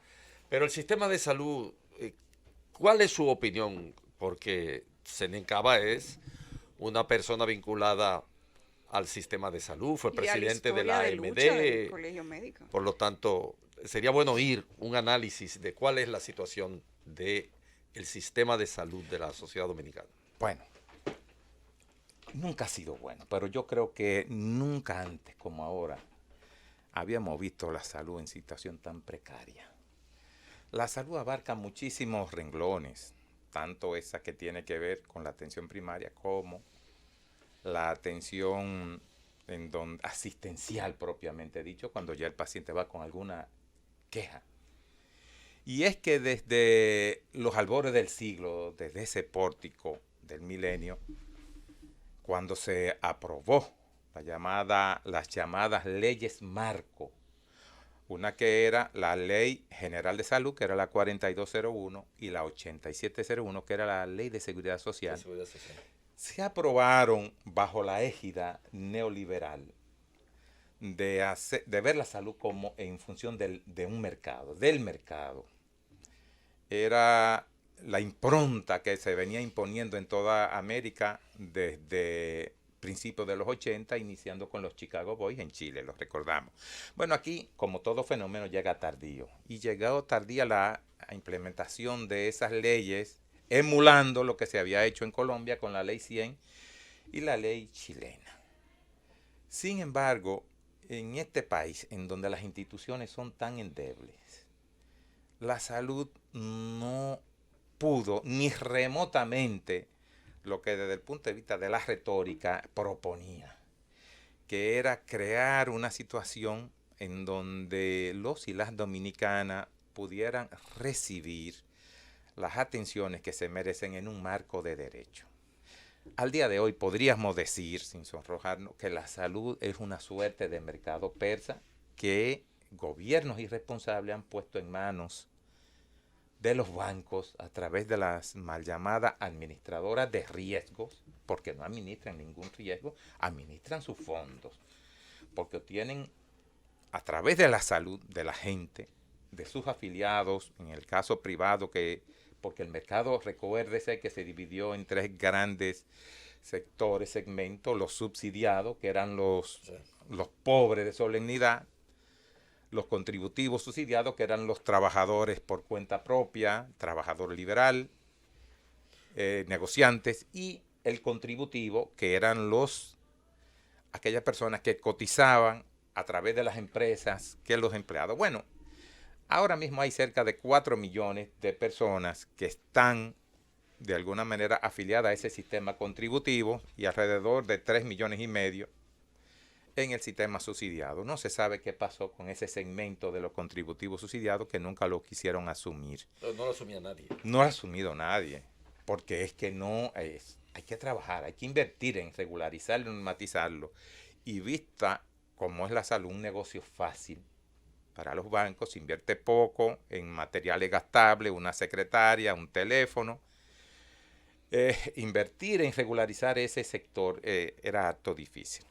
Pero el sistema de salud, ¿cuál es su opinión? Porque Zenén Cava es una persona vinculada al sistema de salud, fue presidente de la AMD, Colegio Médico. por lo tanto, sería bueno oír un análisis de cuál es la situación de el sistema de salud de la sociedad dominicana? Bueno, nunca ha sido bueno, pero yo creo que nunca antes como ahora habíamos visto la salud en situación tan precaria. La salud abarca muchísimos renglones, tanto esa que tiene que ver con la atención primaria como la atención asistencial propiamente dicho, cuando ya el paciente va con alguna queja. Y es que desde los albores del siglo, desde ese pórtico del milenio, cuando se aprobó las llamadas leyes marco, una que era la Ley General de Salud, que era la 4201, y la 8701, que era la Ley de Seguridad Social, se aprobaron bajo la égida neoliberal de ver la salud como en función de un mercado, del mercado. Era la impronta que se venía imponiendo en toda América desde principios de los 80, iniciando con los Chicago Boys en Chile, los recordamos. Bueno, aquí, como todo fenómeno, llega tardío. Y llegó tardía la implementación de esas leyes, emulando lo que se había hecho en Colombia con la Ley 100 y la ley chilena. Sin embargo, en este país, en donde las instituciones son tan endebles, la salud no pudo ni remotamente lo que desde el punto de vista de la retórica proponía, que era crear una situación en donde los y las dominicanas pudieran recibir las atenciones que se merecen en un marco de derecho. Al día de hoy podríamos decir, sin sonrojarnos, que la salud es una suerte de mercado persa que gobiernos irresponsables han puesto en manos de los bancos a través de las mal llamadas administradoras de riesgos, porque no administran ningún riesgo, administran sus fondos, porque obtienen a través de la salud de la gente, de sus afiliados, en el caso privado, porque el mercado, recuérdese que se dividió en tres grandes sectores, segmentos: los subsidiados, que eran los pobres de solemnidad; los contributivos subsidiados, que eran los trabajadores por cuenta propia, trabajador liberal, negociantes; y el contributivo, que eran aquellas personas que cotizaban a través de las empresas, que los empleados. Bueno, ahora mismo hay cerca de 4 millones de personas que están de alguna manera afiliadas a ese sistema contributivo y alrededor de 3,5 millones en el sistema subsidiado. No se sabe qué pasó con ese segmento de los contributivos subsidiados, que nunca lo quisieron asumir. No lo asumía nadie. No lo ha asumido nadie, porque es que hay que trabajar, hay que invertir en regularizarlo, normatizarlo. Y vista como es la salud, un negocio fácil para los bancos, se invierte poco en materiales gastables, una secretaria, un teléfono. Invertir en regularizar ese sector era harto difícil.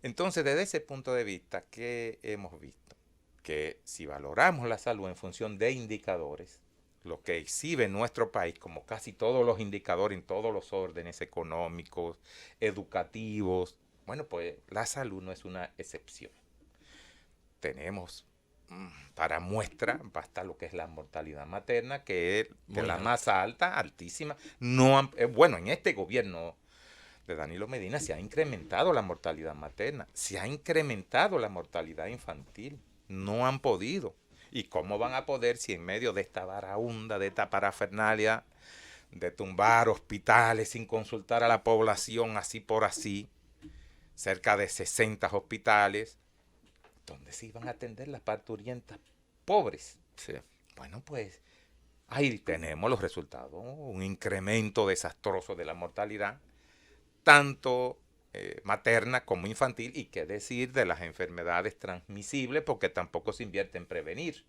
Entonces, desde ese punto de vista, ¿qué hemos visto? Que si valoramos la salud en función de indicadores, lo que exhibe nuestro país, como casi todos los indicadores en todos los órdenes económicos, educativos, bueno, pues la salud no es una excepción. Tenemos para muestra basta lo que es la mortalidad materna, que es de la más alta, altísima. Bueno, en este gobierno de Danilo Medina se ha incrementado la mortalidad materna, se ha incrementado la mortalidad infantil. No han podido. ¿Y cómo van a poder si en medio de esta varaunda, de esta parafernalia, de tumbar hospitales sin consultar a la población así por así, cerca de 60 hospitales, donde se iban a atender las parturientas pobres? Sí. Bueno, pues ahí tenemos los resultados, un incremento desastroso de la mortalidad, tanto materna como infantil, y qué decir de las enfermedades transmisibles, porque tampoco se invierte en prevenir.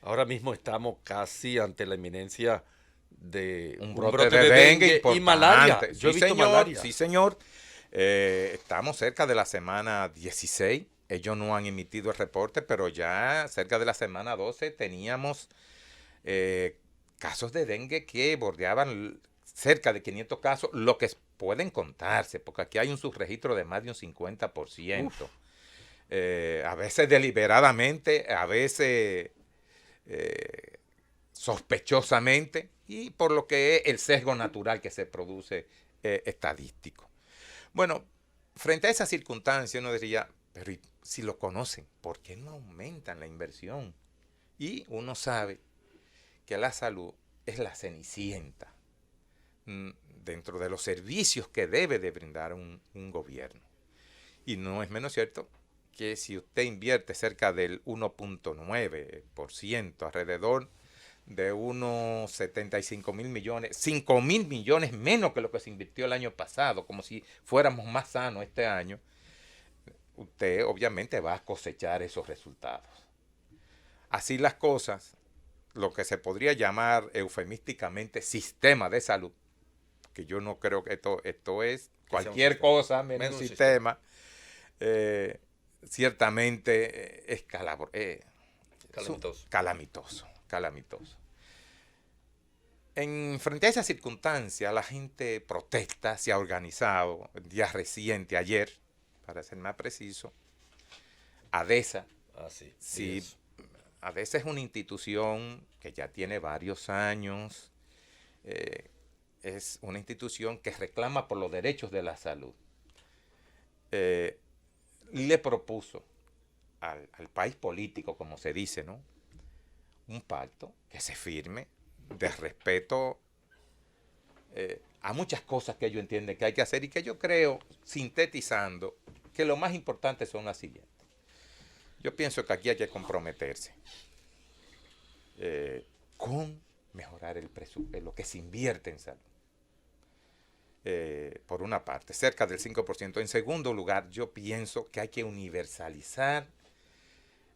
Ahora mismo estamos casi ante la inminencia de un brote de dengue y malaria. Yo he visto malaria. Sí, señor. Estamos cerca de la semana 16. Ellos no han emitido el reporte, pero ya cerca de la semana 12 teníamos casos de dengue que bordeaban cerca de 500 casos, lo que pueden contarse, porque aquí hay un subregistro de más de un 50%. A veces deliberadamente, a veces sospechosamente, y por lo que es el sesgo natural que se produce estadístico. Bueno, frente a esa circunstancia uno diría, pero si lo conocen, ¿por qué no aumentan la inversión? Y uno sabe que la salud es la cenicienta dentro de los servicios que debe de brindar un gobierno. Y no es menos cierto que si usted invierte cerca del 1.9%, alrededor de unos 75.000 millones, 5.000 millones menos que lo que se invirtió el año pasado, como si fuéramos más sanos este año, usted obviamente va a cosechar esos resultados. Así las cosas, lo que se podría llamar eufemísticamente sistema de salud, que yo no creo que esto es cualquier cosa menos un sistema, ciertamente es calamitoso. Frente a esa circunstancia, la gente protesta, se ha organizado. El día reciente, ayer, para ser más preciso, ADESA. Sí, ADESA es una institución que ya tiene varios años. Es una institución que reclama por los derechos de la salud. Le propuso al país político, como se dice, ¿no?, un pacto que se firme de respeto a muchas cosas que ellos entienden que hay que hacer y que yo creo, sintetizando, que lo más importante son las siguientes. Yo pienso que aquí hay que comprometerse con mejorar el presupuesto, lo que se invierte en salud. Por una parte, cerca del 5%. En segundo lugar, yo pienso que hay que universalizar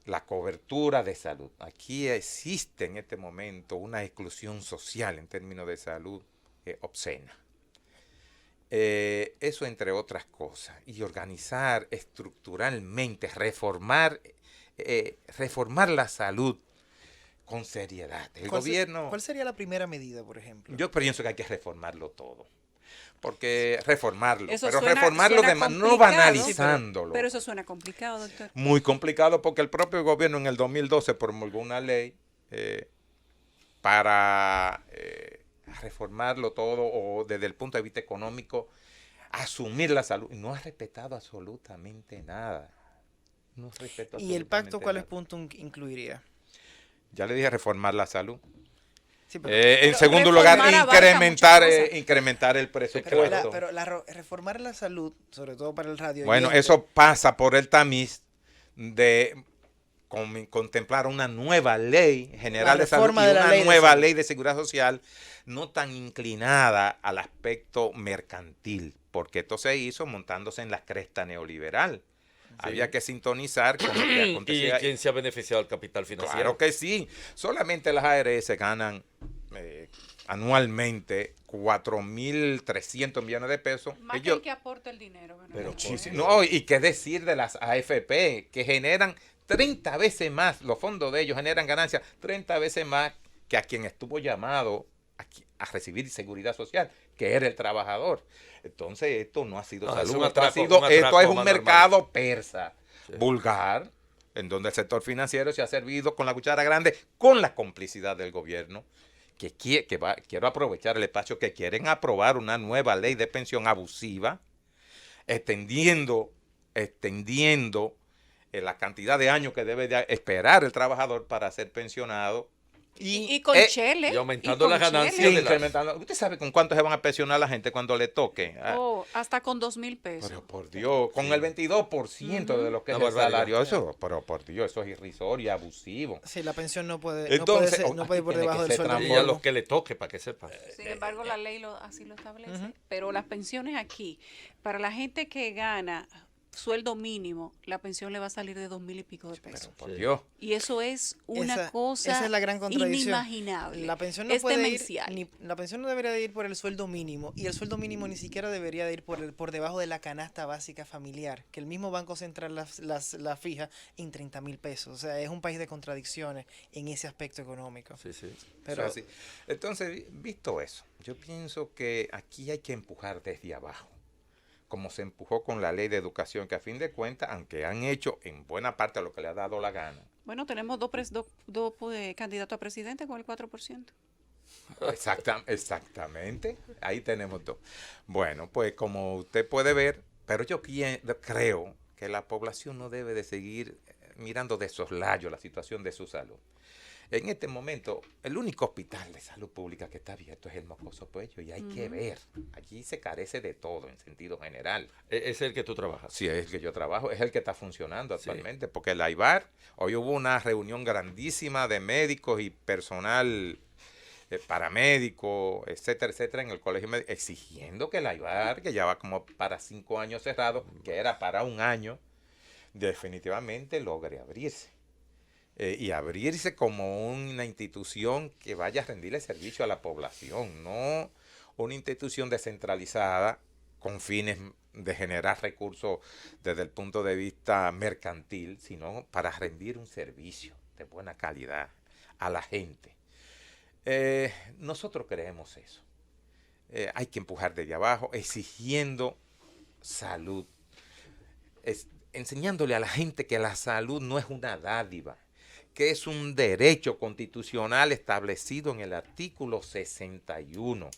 la cobertura de salud. Aquí existe en este momento una exclusión social en términos de salud obscena. Eso entre otras cosas. Y organizar estructuralmente, reformar la salud con seriedad. El gobierno... ¿Cuál sería la primera medida, por ejemplo? Yo pienso que hay que reformarlo todo. Porque reformarlo, eso pero suena, reformarlo no banalizándolo. Pero eso suena complicado, doctor. Muy complicado, porque el propio gobierno en el 2012 promulgó una ley para reformarlo todo, o desde el punto de vista económico, asumir la salud. Y no ha respetado absolutamente nada. ¿Y el pacto cuáles puntos incluiría? Ya le dije, reformar la salud. Sí, en segundo lugar, incrementar el presupuesto. Pero reformar la salud, sobre todo para el radio. Bueno, eso pasa por el tamiz de contemplar una nueva ley general de salud y una nueva ley de seguridad social, no tan inclinada al aspecto mercantil, porque esto se hizo montándose en la cresta neoliberal. Sí. Había que sintonizar con lo que acontecía. ¿Y quién se ha beneficiado del capital financiero? Claro que sí. Solamente las ARS ganan anualmente 4.300 millones de pesos. Más que el que aporta el dinero. Pero no, y qué decir de las AFP, que generan 30 veces más, los fondos de ellos generan ganancias 30 veces más que a quien estuvo llamado a recibir seguridad social, que era el trabajador. Entonces esto no ha sido salud, esto es un mercado persa, vulgar, en donde el sector financiero se ha servido con la cuchara grande, con la complicidad del gobierno, quiero aprovechar el espacio, que quieren aprobar una nueva ley de pensión abusiva, extendiendo la cantidad de años que debe de esperar el trabajador para ser pensionado. Y con chele. Y aumentando las ganancias. ¿Usted sabe con cuánto se van a pensionar a la gente cuando le toque? Hasta con 2.000 pesos. Pero por Dios, con el 22% de lo que es el salario. Eso, pero por Dios, eso es irrisorio y abusivo. Sí, la pensión no puede ir por debajo del sueldo. Y a los que le toque, para que sepa. Sin embargo, la ley así lo establece. Pero las pensiones aquí, para la gente que gana sueldo mínimo, la pensión le va a salir de 2.000 y pico de pesos. Pero por Dios. Y eso es una cosa esa es la gran contradicción. inimaginable. La pensión no puede ir, la pensión no debería de ir por el sueldo mínimo, y el sueldo mínimo ni siquiera debería de ir por debajo de la canasta básica familiar, que el mismo Banco Central la fija en 30.000 pesos. O sea, es un país de contradicciones en ese aspecto económico. Sí. Pero sí. Entonces, visto eso, yo pienso que aquí hay que empujar desde abajo, como se empujó con la ley de educación, que a fin de cuentas, aunque han hecho en buena parte lo que le ha dado la gana, Bueno, tenemos dos candidatos a presidente con el 4%. Exactamente, ahí tenemos dos. Bueno, pues como usted puede ver, pero yo creo que la población no debe de seguir mirando de soslayo la situación de su salud. En este momento, el único hospital de salud pública que está abierto es el Mocoso Puello y hay que ver, allí se carece de todo en sentido general. ¿Es el que tú trabajas? Sí, es el que yo trabajo, es el que está funcionando actualmente, porque el AIBAR, hoy hubo una reunión grandísima de médicos y personal paramédico, etcétera, etcétera, en el colegio médico, exigiendo que el AIBAR, que ya va como para 5 años cerrado, que era para 1 año, definitivamente logre abrirse. Y abrirse como una institución que vaya a rendirle servicio a la población, no una institución descentralizada con fines de generar recursos desde el punto de vista mercantil, sino para rendir un servicio de buena calidad a la gente. Nosotros creemos eso. Hay que empujar desde abajo, exigiendo salud, enseñándole a la gente que la salud no es una dádiva, que es un derecho constitucional establecido en el artículo 61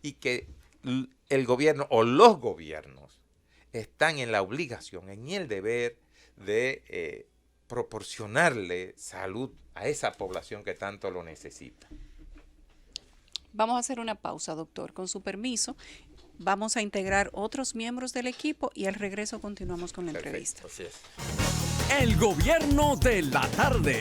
y que el gobierno o los gobiernos están en la obligación, en el deber de proporcionarle salud a esa población que tanto lo necesita. Vamos a hacer una pausa, doctor. Con su permiso, vamos a integrar otros miembros del equipo y al regreso continuamos con la entrevista. Así es. El gobierno de la tarde.